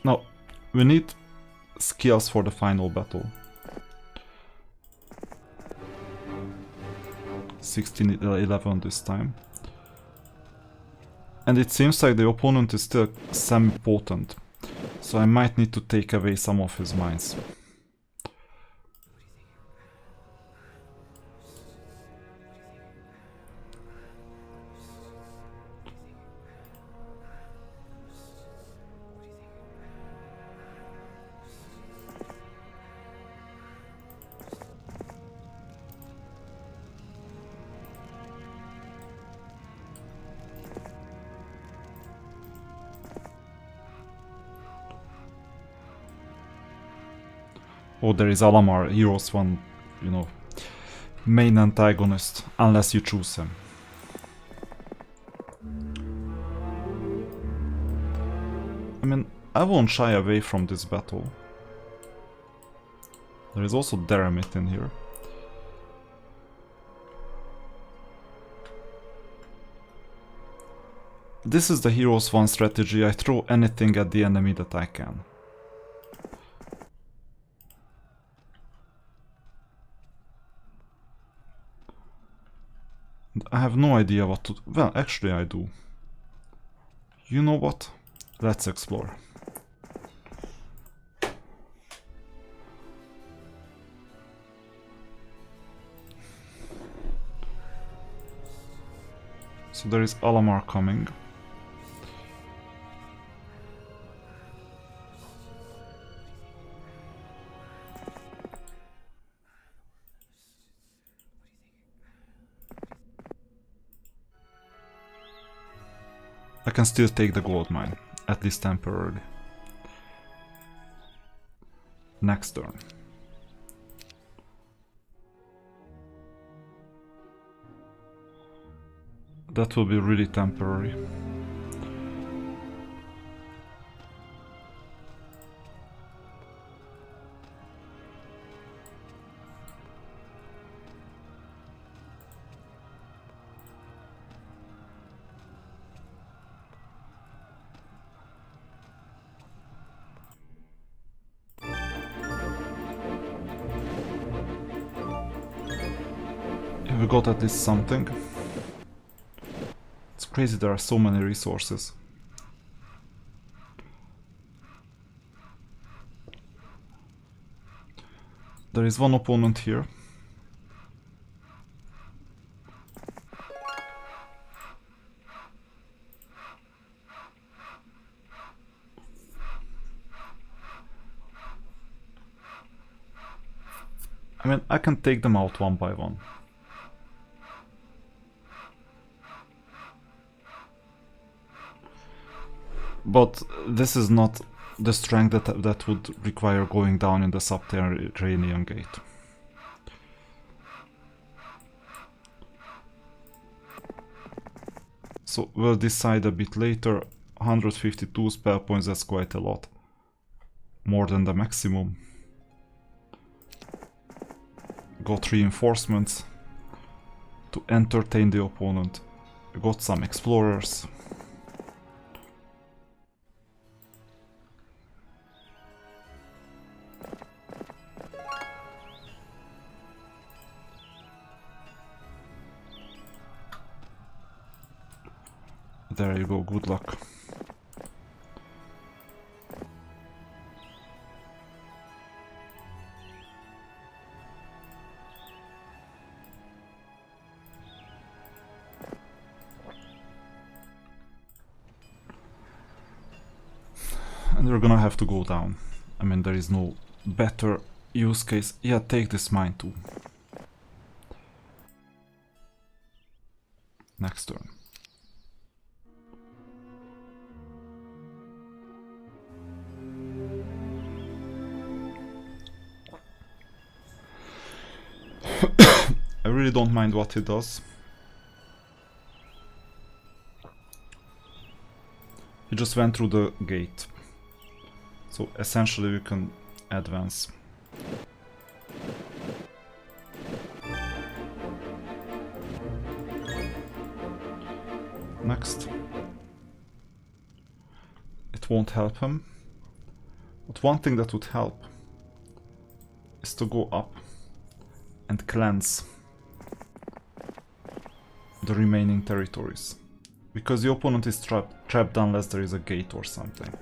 Now, we need skills for the final battle. 16-11 this time. And it seems like the opponent is still semi-potent, so I might need to take away some of his mines. Oh, there is Alamar, Heroes 1, you know, main antagonist, unless you choose him. I mean, I won't shy away from this battle. There is also Deramit in here. This is the Heroes 1 strategy, I throw anything at the enemy that I can. I have no idea what to... Well, actually I do. You know what? Let's explore. So there is Alamar coming. I can still take the gold mine, at least temporarily. Next turn. That will be really temporary. We got at least something. crazy there are so many resources. There is one opponent here. I mean, I can take them out one by one. But this is not the strength that would require going down in the subterranean gate. So we'll decide a bit later. 152 spell points, that's quite a lot. More than the maximum. Got reinforcements to entertain the opponent. Got some explorers. There you go, good luck. And we're gonna have to go down. I mean, there is no better use case. Yeah, take this mine too. Next turn. I really don't mind what he does. He just went through the gate. So essentially we can advance. Next. It won't help him. But one thing that would help is to go up and cleanse the remaining territories. Because the opponent is trapped unless there is a gate or something.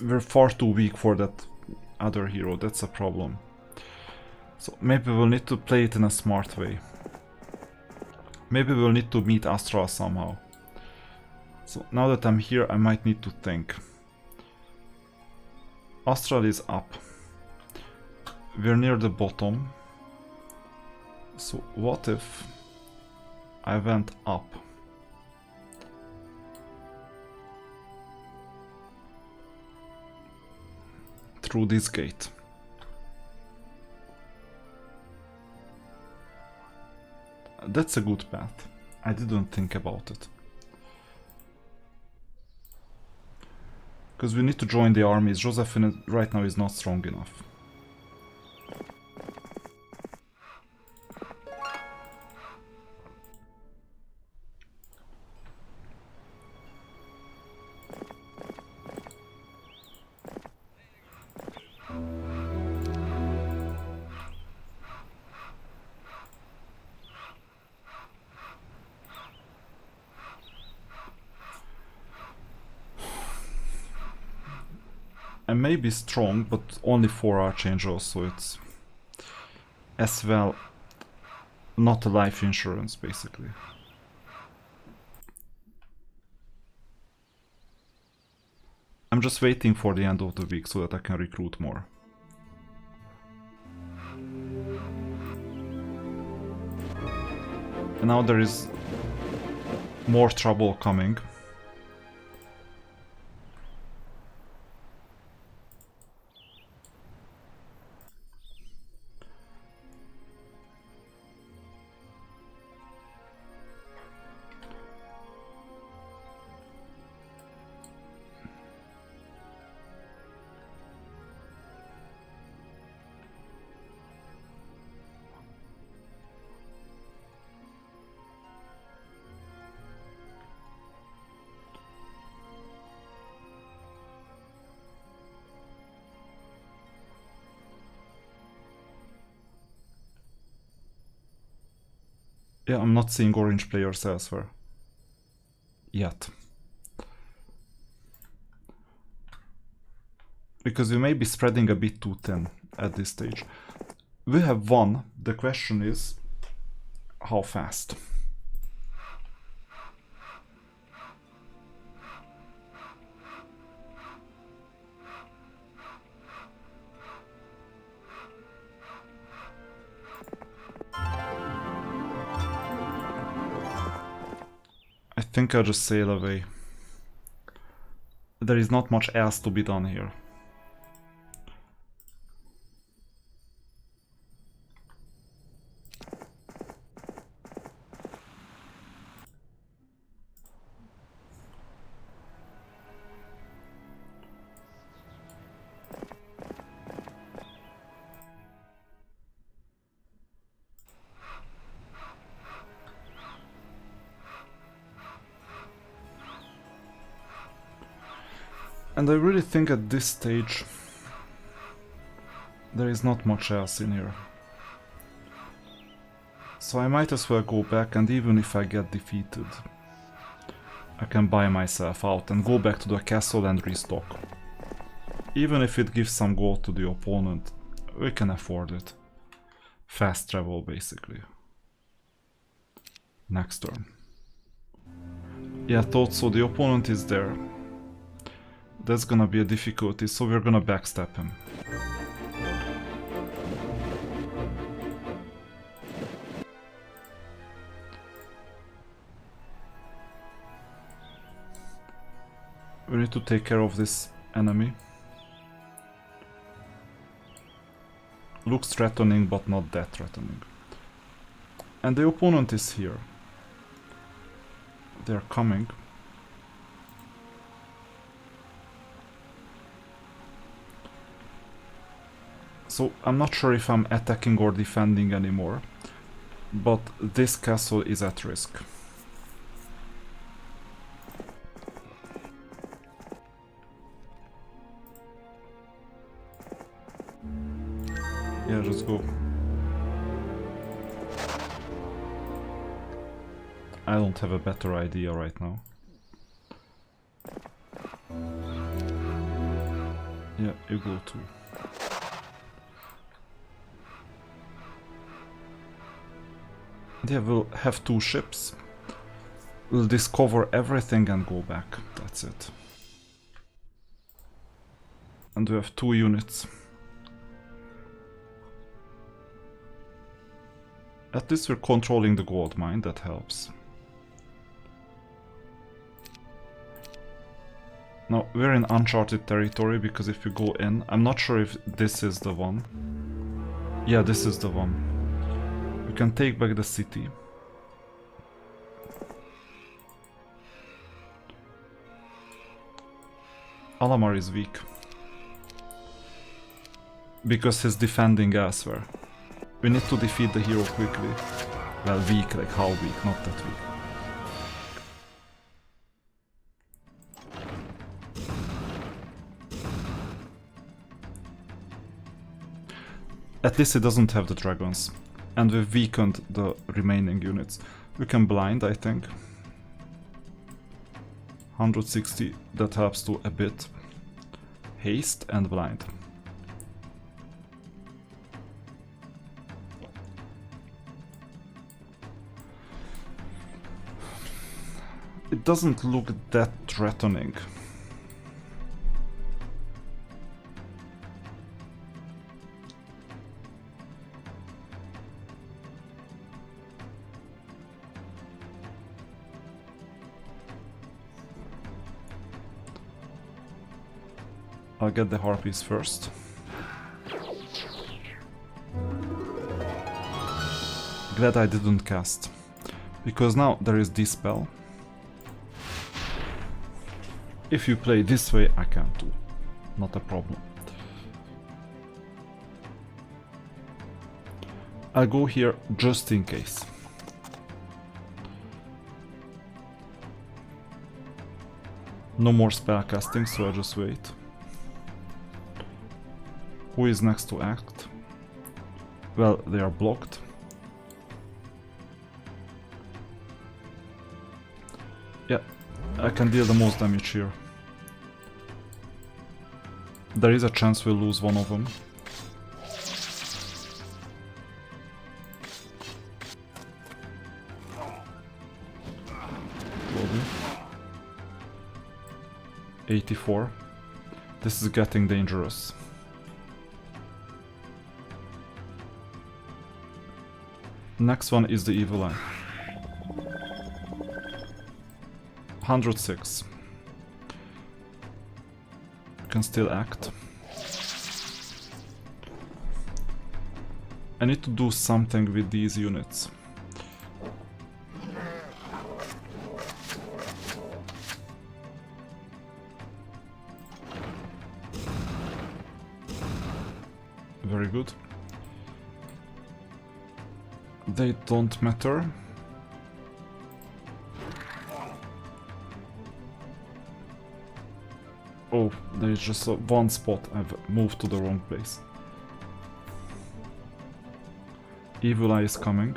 We're far too weak for that other hero, that's a problem. So maybe we'll need to play it in a smart way. Maybe we'll need to meet Astral somehow. So now that I'm here, I might need to think. Astral is up. We're near the bottom. So what if I went up? Through this gate. That's a good path. I didn't think about it. Because we need to join the armies. Josephine right now is not strong enough. I may be strong, but only 4 archangels, so it's as well not a life insurance, basically. I'm just waiting for the end of the week so that I can recruit more. And now there is more trouble coming. Yeah, I'm not seeing orange players elsewhere. Yet. Because we may be spreading a bit too thin at this stage. We have won. The question is, how fast? I think I'll just sail away. There is not much else to be done here. And I really think at this stage there is not much else in here. So I might as well go back, and even if I get defeated, I can buy myself out and go back to the castle and restock. Even if it gives some gold to the opponent, we can afford it. Fast travel, basically. Next turn. Yeah, thought so. The opponent is there. That's gonna be a difficulty, so we're gonna backstab him. We need to take care of this enemy. Looks threatening, but not that threatening. And the opponent is here. They're coming. So I'm not sure if I'm attacking or defending anymore, but this castle is at risk. Yeah, just go. I don't have a better idea right now. Yeah, you go too. Yeah, we'll have 2 ships. We'll discover everything and go back. That's it. And we have 2 units. At least we're controlling the gold mine, that helps. Now, we're in uncharted territory, because if you go in, I'm not sure if this is the one. Yeah, this is the one. We can take back the city. Alamar is weak. Because he's defending elsewhere. We need to defeat the hero quickly. Well, weak, like how weak, not that weak. At least it doesn't have the dragons. And we've weakened the remaining units. We can blind, I think. 160, that helps to a bit. Haste and blind. It doesn't look that threatening. I'll get the harpies first. Glad I didn't cast. Because now there is Dispel. If you play this way, I can too. Not a problem. I'll go here just in case. No more spell casting, so I just wait. Who is next to act? Well, they are blocked. Yeah, I can deal the most damage here. There is a chance we'll lose one of them. Probably. 84. This is getting dangerous. Next one is the Evil Eye. 106. Can still act. I need to do something with these units. Very good. They don't matter. Oh, there is just one spot. I've moved to the wrong place. Evil Eye is coming.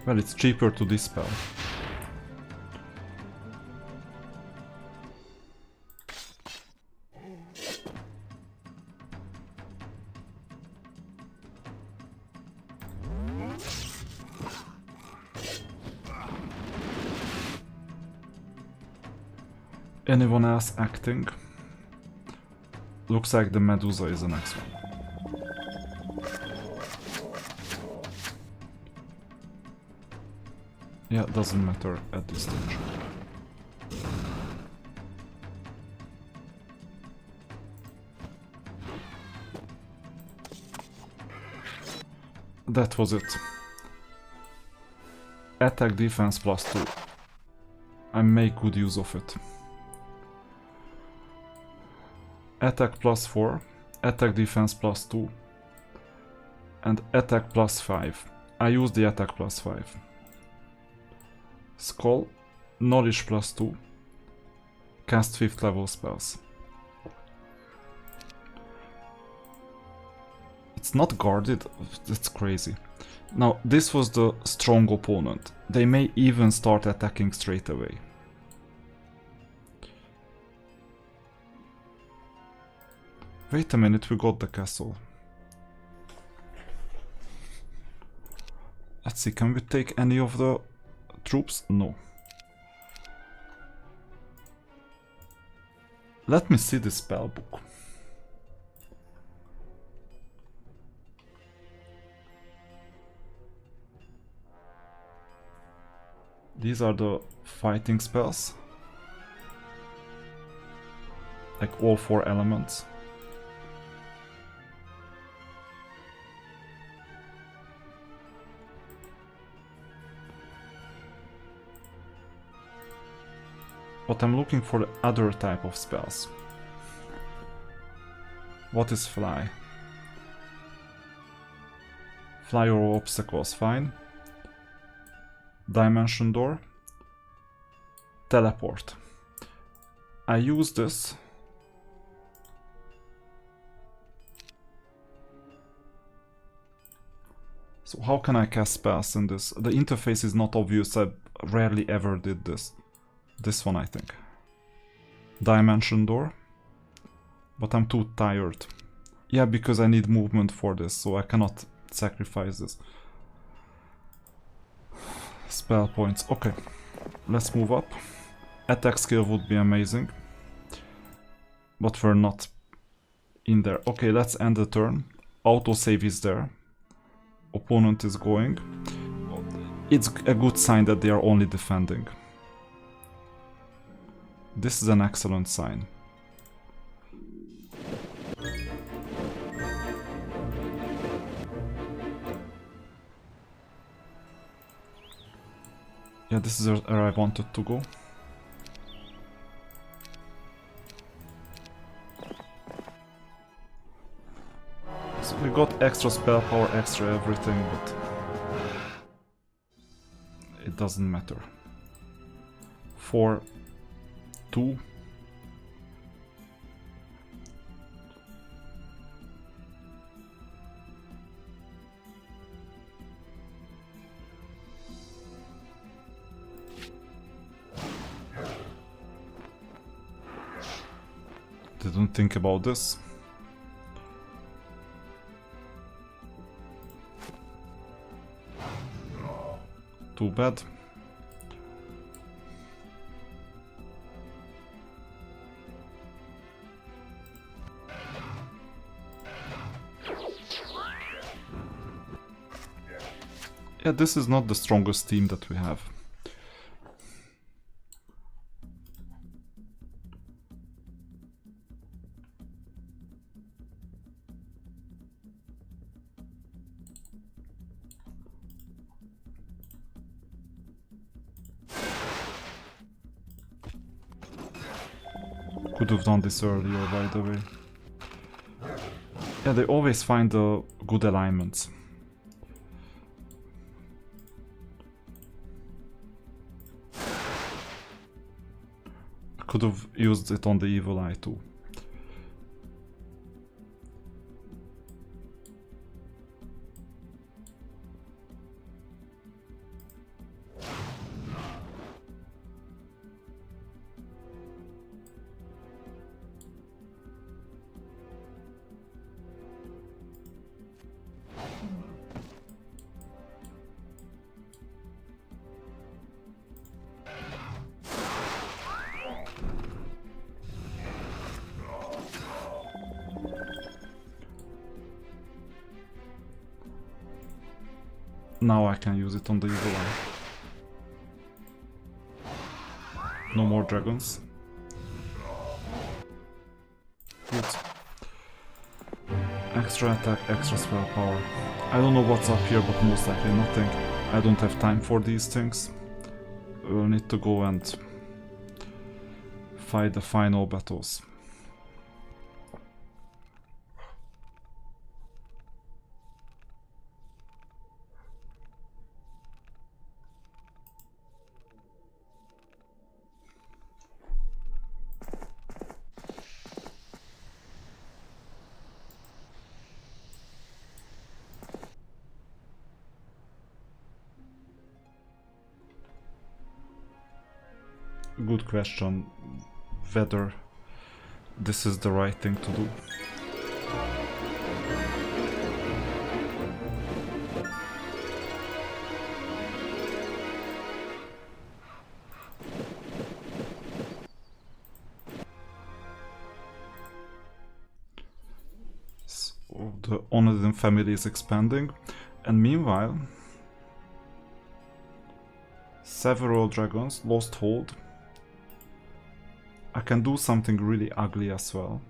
Well, it's cheaper to dispel. Anyone else acting? Looks like the Medusa is the next one. Yeah, doesn't matter at this stage. That was it. Attack defense +2. I make good use of it. Attack +4, attack defense +2, and attack +5. I use the attack +5. Skull, knowledge +2, cast 5th level spells. It's not guarded, that's crazy. Now, this was the strong opponent. They may even start attacking straight away. Wait a minute, we got the castle. Let's see, can we take any of the troops? No. Let me see the spell book. These are the fighting spells. Like all 4 elements. But I'm looking for the other type of spells. What is fly? Fly or obstacles, fine. Dimension door. Teleport. I use this. So how can I cast spells in this? The interface is not obvious, I rarely ever did this. This one, I think. Dimension door. But I'm too tired. Yeah, because I need movement for this, so I cannot sacrifice this. Spell points. Okay. Let's move up. Attack skill would be amazing. But we're not in there. Okay, let's end the turn. Autosave is there. Opponent is going. It's a good sign that they are only defending. This is an excellent sign. Yeah, this is where I wanted to go. So we got extra spell power, extra everything, but it doesn't matter. 4, 2. didn't think about this. Too bad. Yeah, this is not the strongest team that we have. Could have done this earlier, by the way. Yeah, they always find the good alignments. Could have used it on the evil eye too. Now I can use it on the evil eye. No more dragons. Good. Extra attack, extra spell power. I don't know what's up here, but most likely nothing. I don't have time for these things. We'll need to go and fight the final battles. Good question whether this is the right thing to do. So the Onedin family is expanding, and meanwhile several dragons lost hold. I can do something really ugly as well,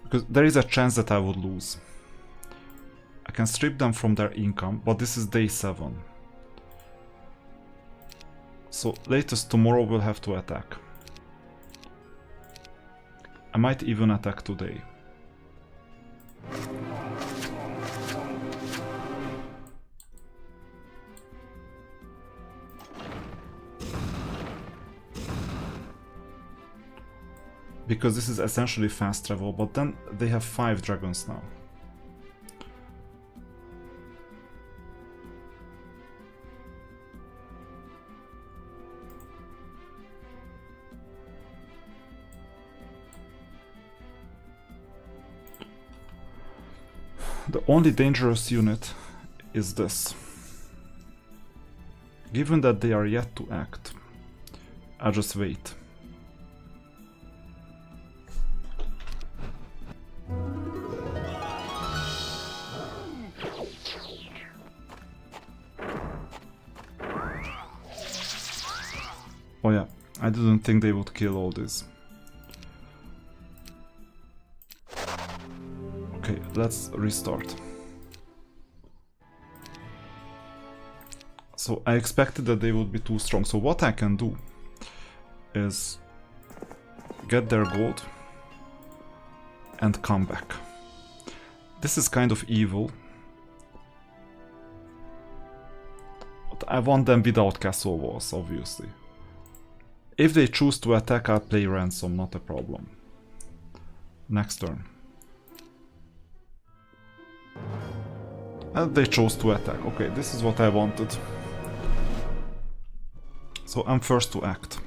because there is a chance that I would lose. I can strip them from their income, but this is day 7. So latest tomorrow we'll have to attack. I might even attack today. Because this is essentially fast travel, but then they have 5 dragons now. The only dangerous unit is this. Given that they are yet to act, I'll just wait. Oh yeah, I didn't think they would kill all this. Okay, let's restart. So I expected that they would be too strong, so what I can do is get their gold and come back. This is kind of evil, but I want them without castle walls, obviously. If they choose to attack, I'll play ransom, not a problem. Next turn. And they chose to attack. Okay, this is what I wanted. So I'm first to act.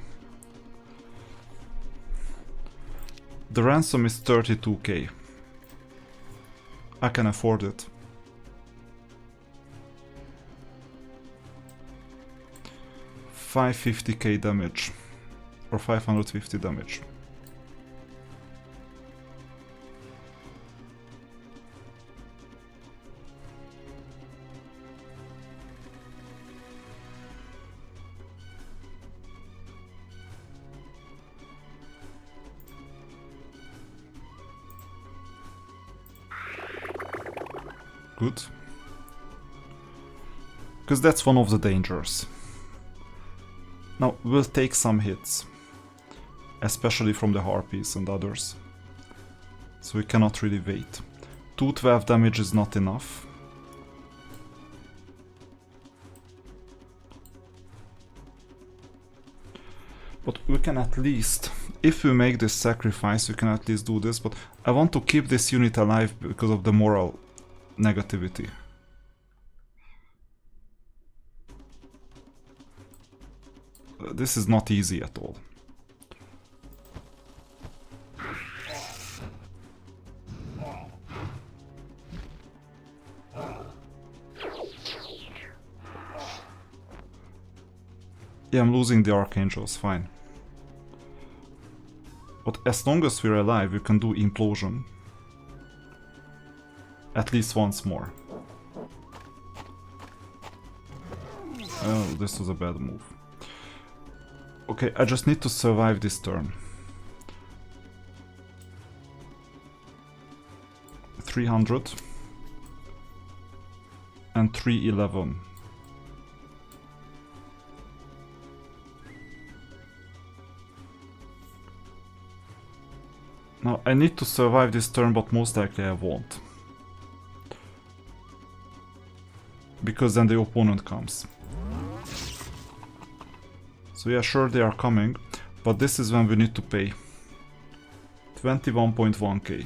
The ransom is 32k. I can afford it. $550k damage. Or 550 damage. Good. Because that's one of the dangers. Now, we'll take some hits. Especially from the harpies and others. So we cannot really wait. 212 damage is not enough. But we can at least, if we make this sacrifice, we can at least do this. But I want to keep this unit alive because of the moral negativity. This is not easy at all. Yeah, I'm losing the Archangels, fine. But as long as we're alive, we can do Implosion. At least once more. Oh, this was a bad move. Okay, I just need to survive this turn. 300. And 311. Now, I need to survive this turn, but most likely I won't. Because then the opponent comes. So yeah, sure they are coming, but this is when we need to pay. 21.1k.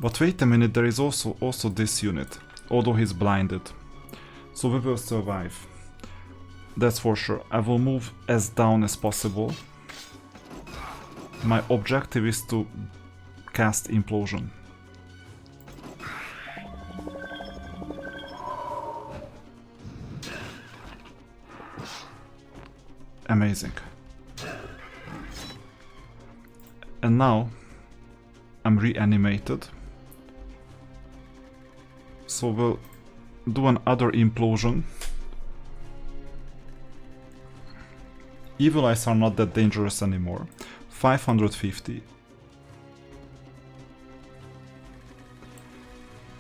But wait a minute, there is also this unit, although he's blinded. So we will survive. That's for sure. I will move as down as possible. My objective is to cast Implosion. Amazing. And now I'm reanimated. So we'll do another Implosion. Evil Eyes are not that dangerous anymore. 550.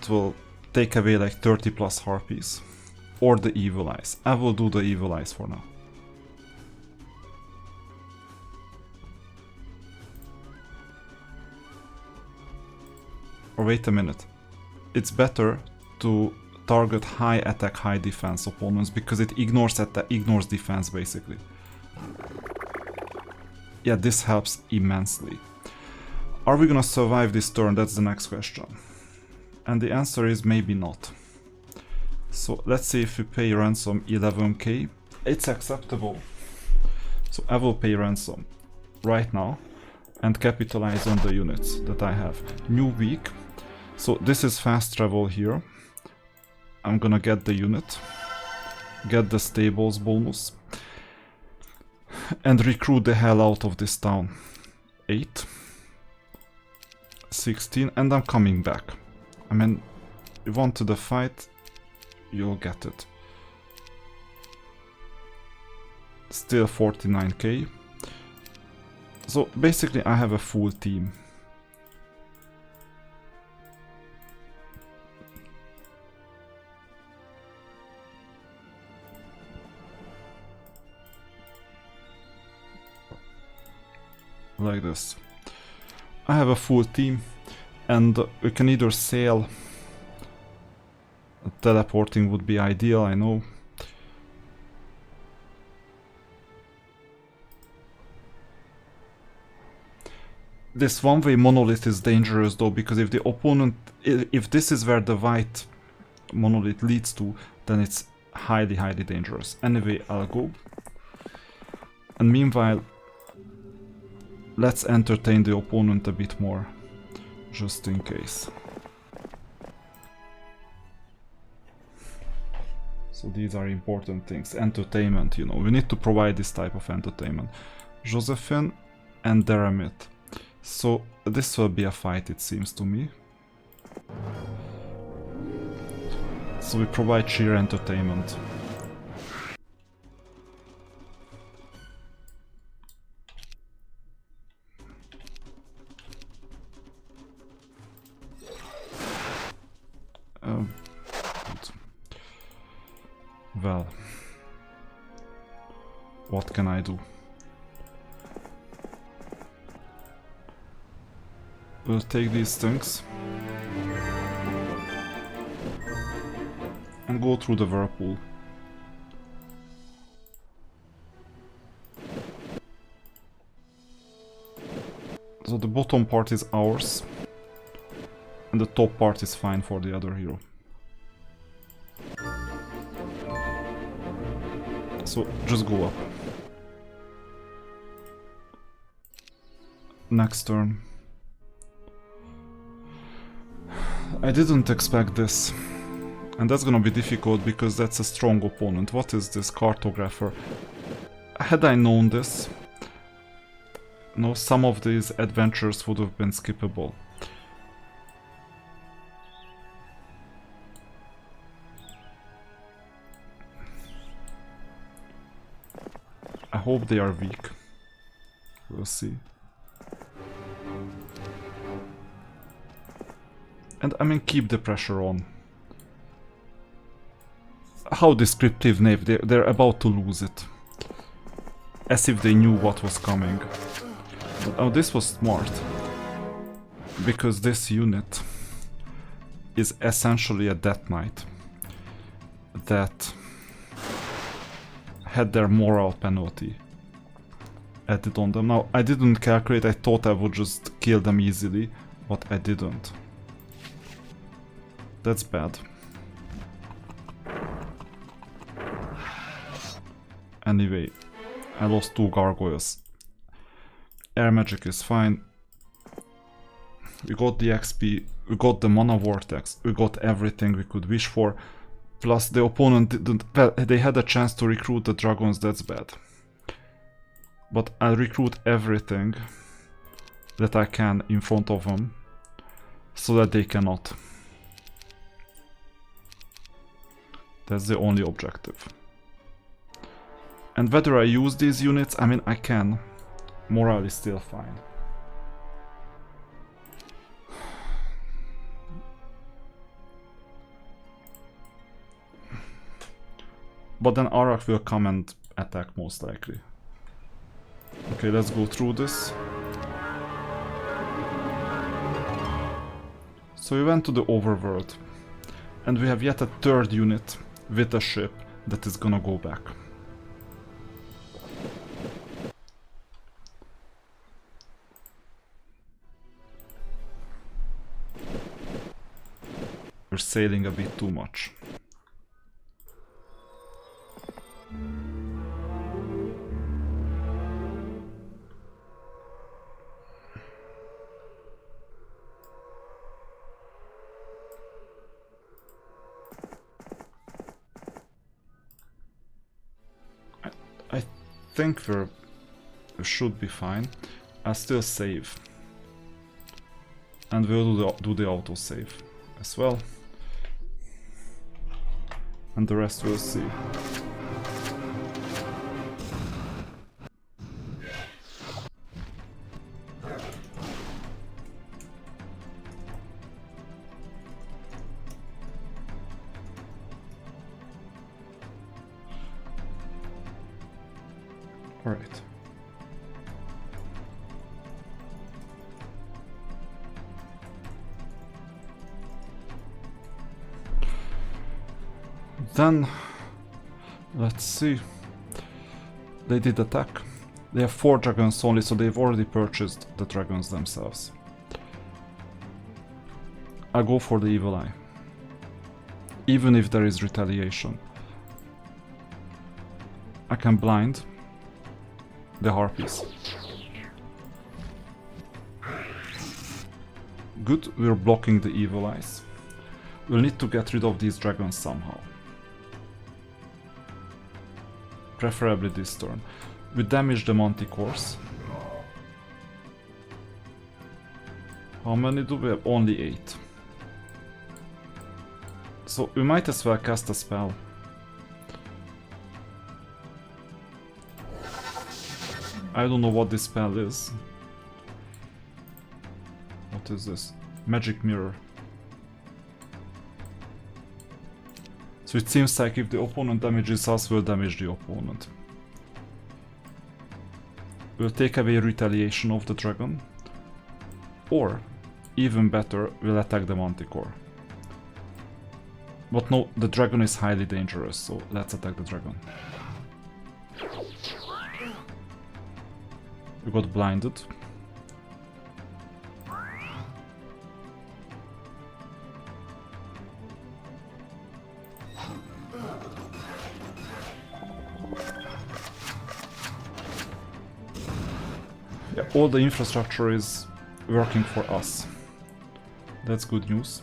It will take away like 30 plus harpies. Or the Evil Eyes. I will do the Evil Eyes for now. Or wait a minute. It's better to target high attack, high defense opponents because it ignores defense basically. Yeah, this helps immensely. Are we gonna survive this turn? That's the next question. And the answer is maybe not. So let's see if we pay ransom 11k. It's acceptable. So I will pay ransom right now and capitalize on the units that I have. New week. So this is fast travel here. I'm gonna get the unit. Get the stables bonus. And recruit the hell out of this town. 8. 16, and I'm coming back. I mean, you wanted a fight, you'll get it. Still 49k. So basically I have a full team. Like this. I have a full team and we can either sail. Teleporting would be ideal, I know. This one-way monolith is dangerous though, because if the opponent, if this is where the white monolith leads to, then it's highly, highly dangerous. Anyway, I'll go. And meanwhile, let's entertain the opponent a bit more, just in case. So these are important things. Entertainment, you know, we need to provide this type of entertainment. Josephine and Deramit. So this will be a fight, it seems to me. So we provide sheer entertainment. Well, what can I do? We'll take these things and go through the whirlpool. So the bottom part is ours, and the top part is fine for the other hero. So just go up. Next turn. I didn't expect this. And that's gonna be difficult because that's a strong opponent. What is this? Cartographer. Had I known this, no, some of these adventures would have been skippable. I hope they are weak. We'll see. And I mean, keep the pressure on. How descriptive, Nave. They're about to lose it. As if they knew what was coming. But, oh, this was smart. Because this unit is essentially a Death Knight that had their moral penalty added on them. Now, I didn't calculate, I thought I would just kill them easily, but I didn't. That's bad. Anyway, I lost 2 gargoyles. Air magic is fine. We got the XP, we got the mana vortex, we got everything we could wish for. Plus the opponent didn't, well, they had a chance to recruit the dragons, that's bad. But I'll recruit everything that I can in front of them, so that they cannot. That's the only objective. And whether I use these units, I mean, I can. Morale is still fine. But then Arak will come and attack most likely. Okay, let's go through this. So we went to the overworld. And we have yet a 3rd unit with a ship that is gonna go back. We're sailing a bit too much. I think we should be fine. I'll still save. And we'll do the autosave as well. And the rest we'll see. All right. Then, let's see. They did attack. They have 4 dragons only, so they've already purchased the dragons themselves. I go for the Evil Eye. Even if there is retaliation. I can blind the Harpies. Good, we're blocking the evil eyes. We'll need to get rid of these dragons somehow. Preferably this turn. We damage the manticores. How many do we have? Only 8. So we might as well cast a spell. I don't know what this spell is. What is this? Magic mirror. So it seems like if the opponent damages us, we'll damage the opponent. We'll take away retaliation of the dragon. Or, even better, we'll attack the manticore. But no, the dragon is highly dangerous, so let's attack the dragon. We got blinded. Yeah, all the infrastructure is working for us. That's good news.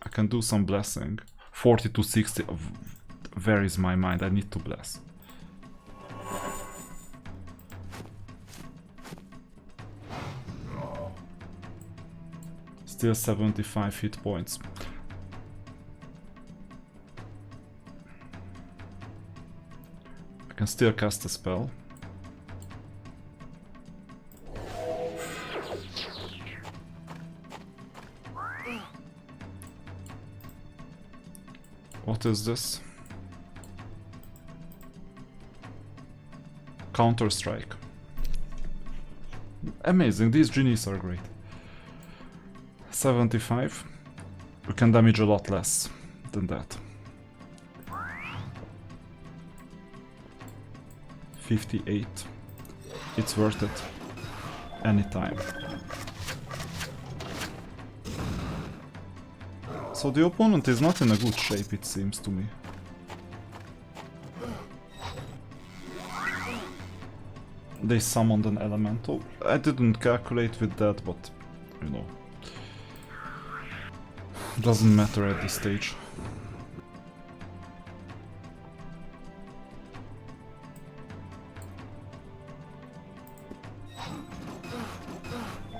I can do some blessing. 40 to 60. Where is my mind? I need to bless. Still 75 hit points. I can still cast a spell. What is this? Counter-Strike. Amazing, these genies are great. 75. We can damage a lot less than that. 58. It's worth it. Anytime. So the opponent is not in a good shape, it seems to me. They summoned an elemental. I didn't calculate with that, but you know. Doesn't matter at this stage.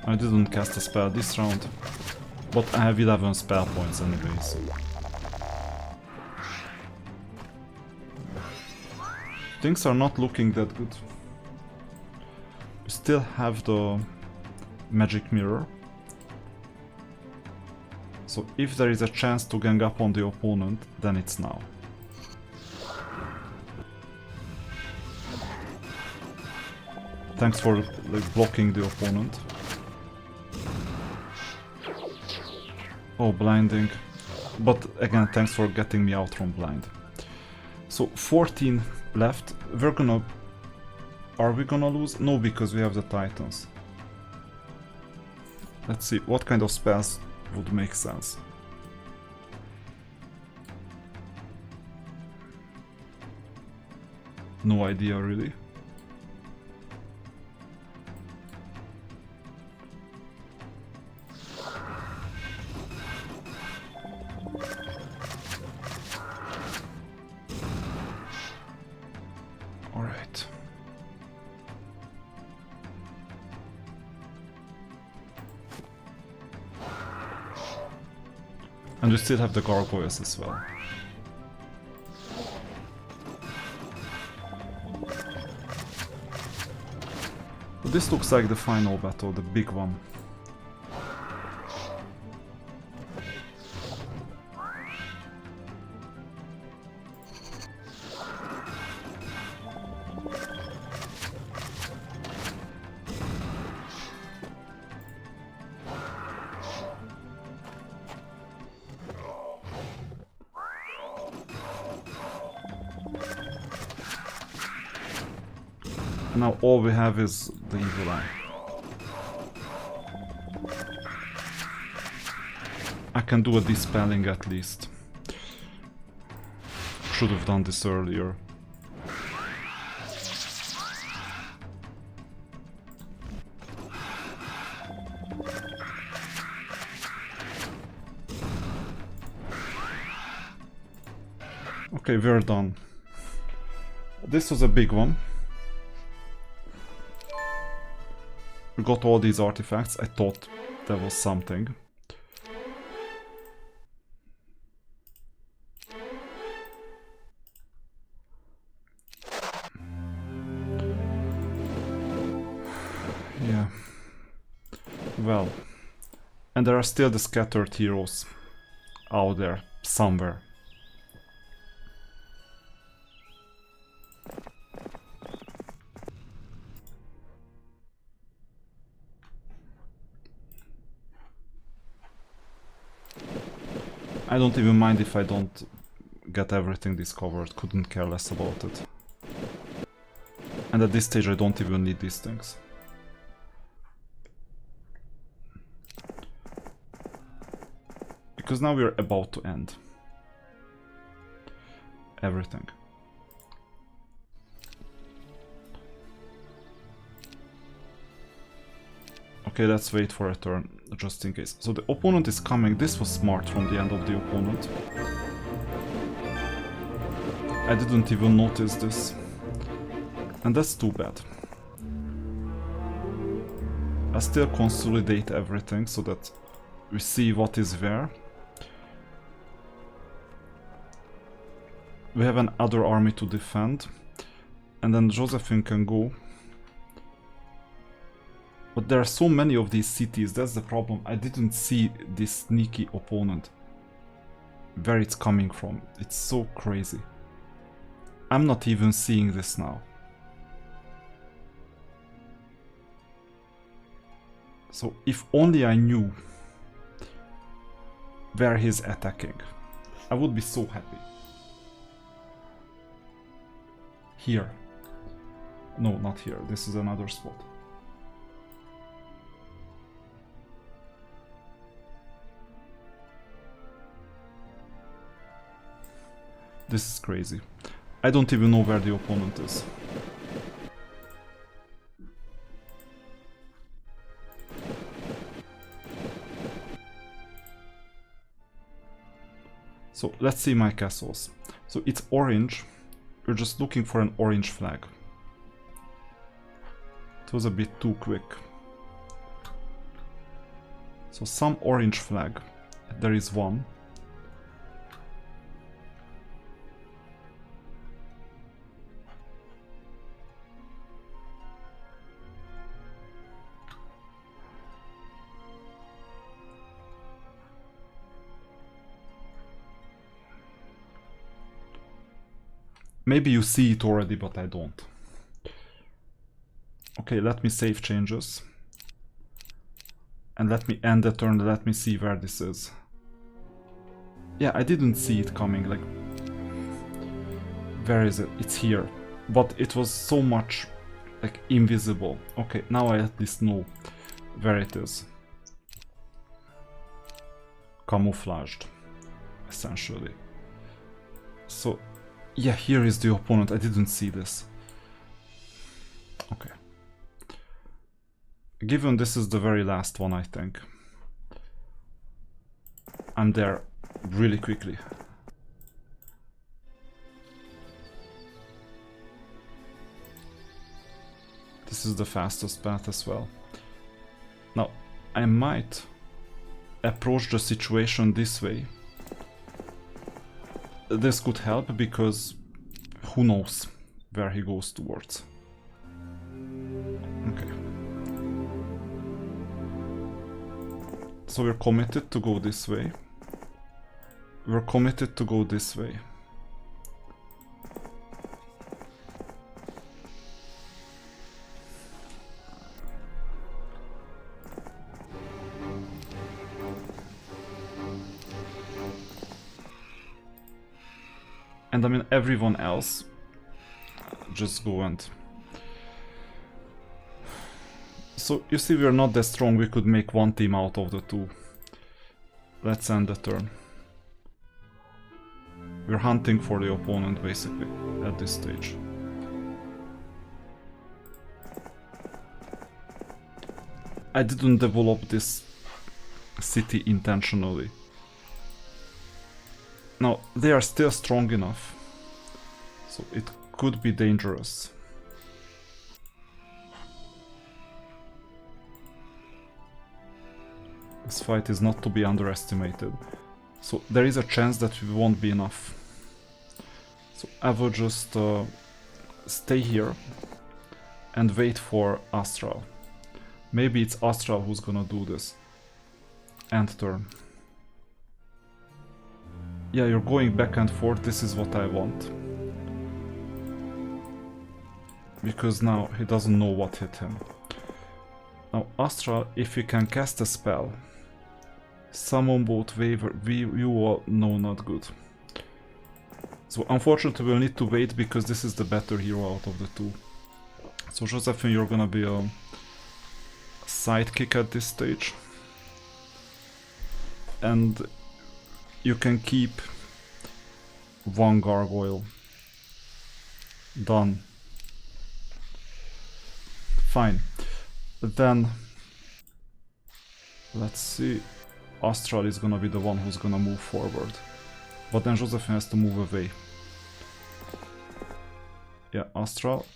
I didn't cast a spell this round, but I have 11 spell points anyway, so... Things are not looking that good. We still have the magic mirror. So if there is a chance to gang up on the opponent, then it's now. Thanks for like blocking the opponent. Oh, blinding. But again, thanks for getting me out from blind. So 14 left. We're gonna... Are we gonna lose? No, because we have the Titans. Let's see, what kind of spells would make sense. No idea, really. Alright. And we still have the gargoyles as well. But this looks like the final battle, the big one. Now all we have is the evil eye. I can do a dispelling at least. should have done this earlier. Okay, we're done. This was a big one. We got all these artifacts. I thought there was something. Yeah. Well. And there are still the scattered heroes out there somewhere. I don't even mind if I don't get everything discovered, couldn't care less about it. And at this stage I don't even need these things. Because now we're about to end everything. Okay, let's wait for a turn, just in case. So the opponent is coming. This was smart from the end of the opponent. I didn't even notice this. And that's too bad. I still consolidate everything so that we see what is where. We have another army to defend. And then Josephine can go. But there are so many of these cities, that's the problem. I didn't see this sneaky opponent. Where it's coming from. It's so crazy. I'm not even seeing this now. So if only I knew where he's attacking, I would be so happy. Here. No, not here. This is another spot. This is crazy. I don't even know where the opponent is. So let's see my castles. So it's orange. We're just looking for an orange flag. It was a bit too quick. So some orange flag. There is one. Maybe you see it already, but I don't. Okay, let me save changes. And let me end the turn, let me see where this is. Yeah, I didn't see it coming, like... Where is it? It's here. But it was so much, like, invisible. Okay, now I at least know where it is. Camouflaged, essentially. So... Yeah, here is the opponent. I didn't see this. Okay. Given this is the very last one, I think. I'm there really quickly. This is the fastest path as well. Now, I might approach the situation this way. This could help because who knows where he goes towards. Okay. So we're committed to go this way. We're committed to go this way. And I mean, everyone else, just go and... So, you see, we're not that strong, we could make one team out of the two. Let's end the turn. We're hunting for the opponent basically at this stage. I didn't develop this city intentionally. Now, they are still strong enough, so it could be dangerous. This fight is not to be underestimated. So there is a chance that we won't be enough. So I will just stay here and wait for Astral. Maybe it's Astral who's gonna do this. End turn. Yeah, you're going back and forth, this is what I want. Because now he doesn't know what hit him. Now Astral, if you can cast a spell, summon both waiver, you all know not good. So unfortunately we'll need to wait because this is the better hero out of the two. So Josephine, you're gonna be a sidekick at this stage. And you can keep one gargoyle. Done. Fine. Then let's see. Astral is gonna be the one who's gonna move forward. But then Josephine has to move away. Yeah, Astral,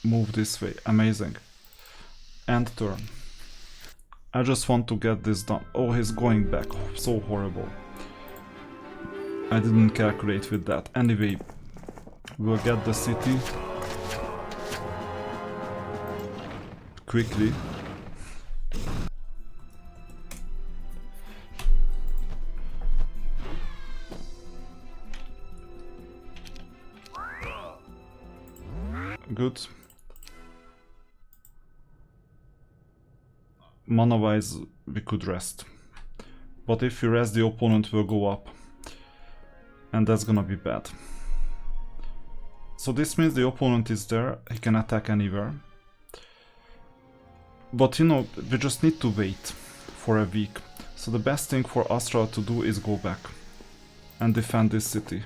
move this way. Amazing. End turn. I just want to get this done. Oh, he's going back. So horrible. I didn't calculate with that. Anyway, we'll get the city quickly. Good. Mana wise, we could rest. But if we rest, the opponent will go up. And that's gonna be bad. So this means the opponent is there, he can attack anywhere. But you know, we just need to wait for a week. So the best thing for Astral to do is go back and defend this city.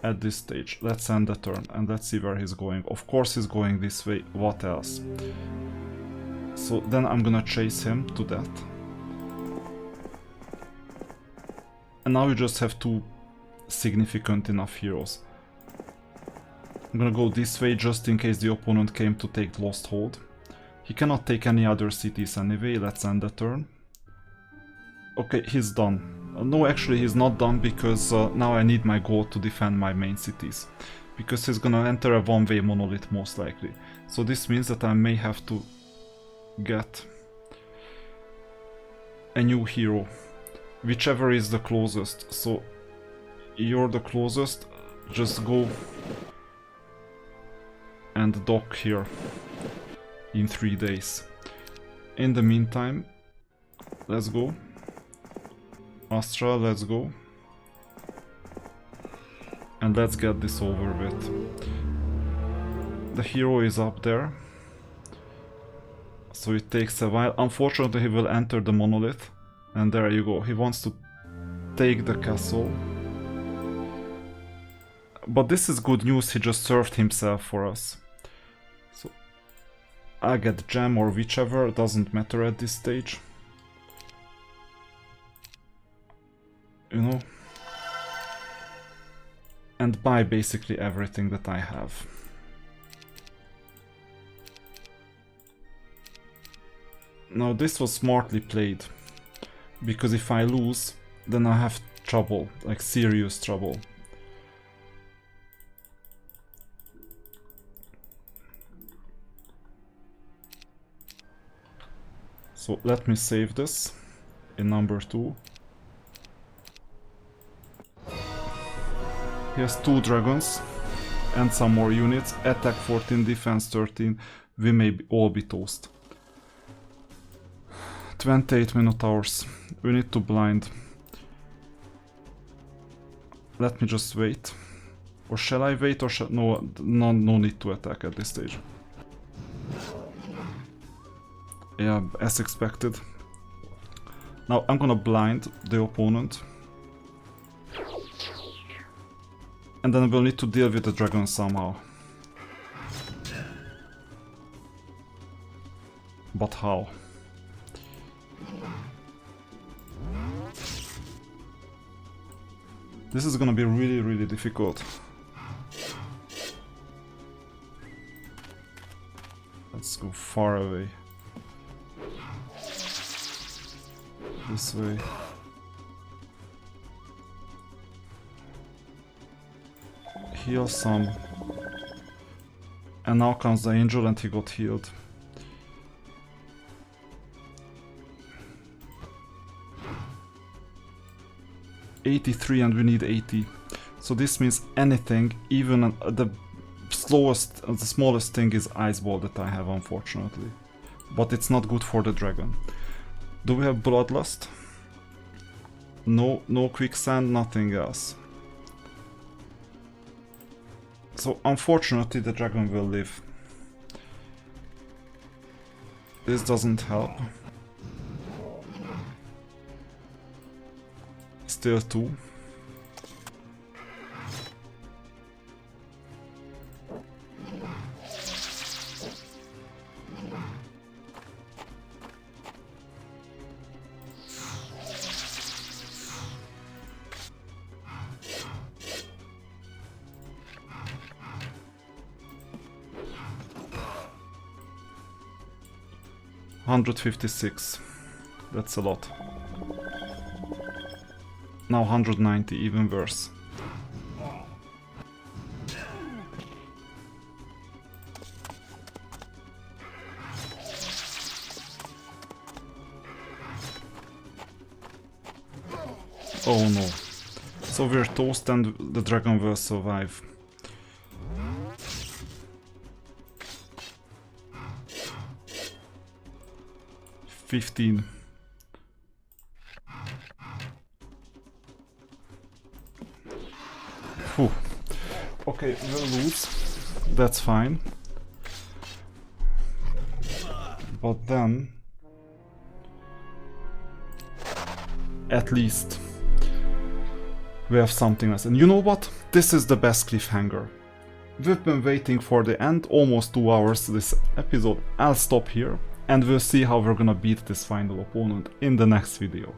At this stage, let's end the turn and let's see where he's going. Of course he's going this way, what else? So then I'm gonna chase him to death. And now we just have two significant enough heroes. I'm gonna go this way just in case the opponent came to take Lost Hold. He cannot take any other cities anyway, let's end the turn. Okay, he's done. No, actually he's not done because now I need my gold to defend my main cities. Because he's gonna enter a one-way monolith most likely. So this means that I may have to get a new hero. Whichever is the closest. So you're the closest, just go and dock here in 3 days. In the meantime, let's go. Astral, let's go. And let's get this over with. The hero is up there. So it takes a while. Unfortunately, he will enter the monolith. And there you go. He wants to take the castle. But this is good news. He just served himself for us. So I get gem or whichever. Doesn't matter at this stage. You know, and buy basically everything that I have. Now this was smartly played, because if I lose, then I have trouble, like serious trouble. So let me save this in number 2. He has 2 dragons and some more units. Attack 14, defense 13. We may all be toast. 28 minotaurs. We need to blind. Let me just wait. Or shall I wait or shall... No need to attack at this stage. Yeah, as expected. Now I'm gonna blind the opponent. And then we'll need to deal with the dragon somehow. But how? This is gonna be really, really difficult. Let's go far away. This way. Heal some. And now comes the angel and he got healed. $83 and we need 80. So this means anything, even the slowest, the smallest thing is Ice Ball that I have, unfortunately. But it's not good for the dragon. Do we have Bloodlust? No, no Quicksand, nothing else. So unfortunately the dragon will live. This doesn't help. Still 2. $156. That's a lot. Now 190, even worse. Oh no. So we're toast and the dragon will survive. $15. Whew. Okay, we'll lose. That's fine. But then... at least... we have something else. And you know what? This is the best cliffhanger. We've been waiting for the end, almost 2 hours this episode. I'll stop here, and we'll see how we're gonna beat this final opponent in the next video.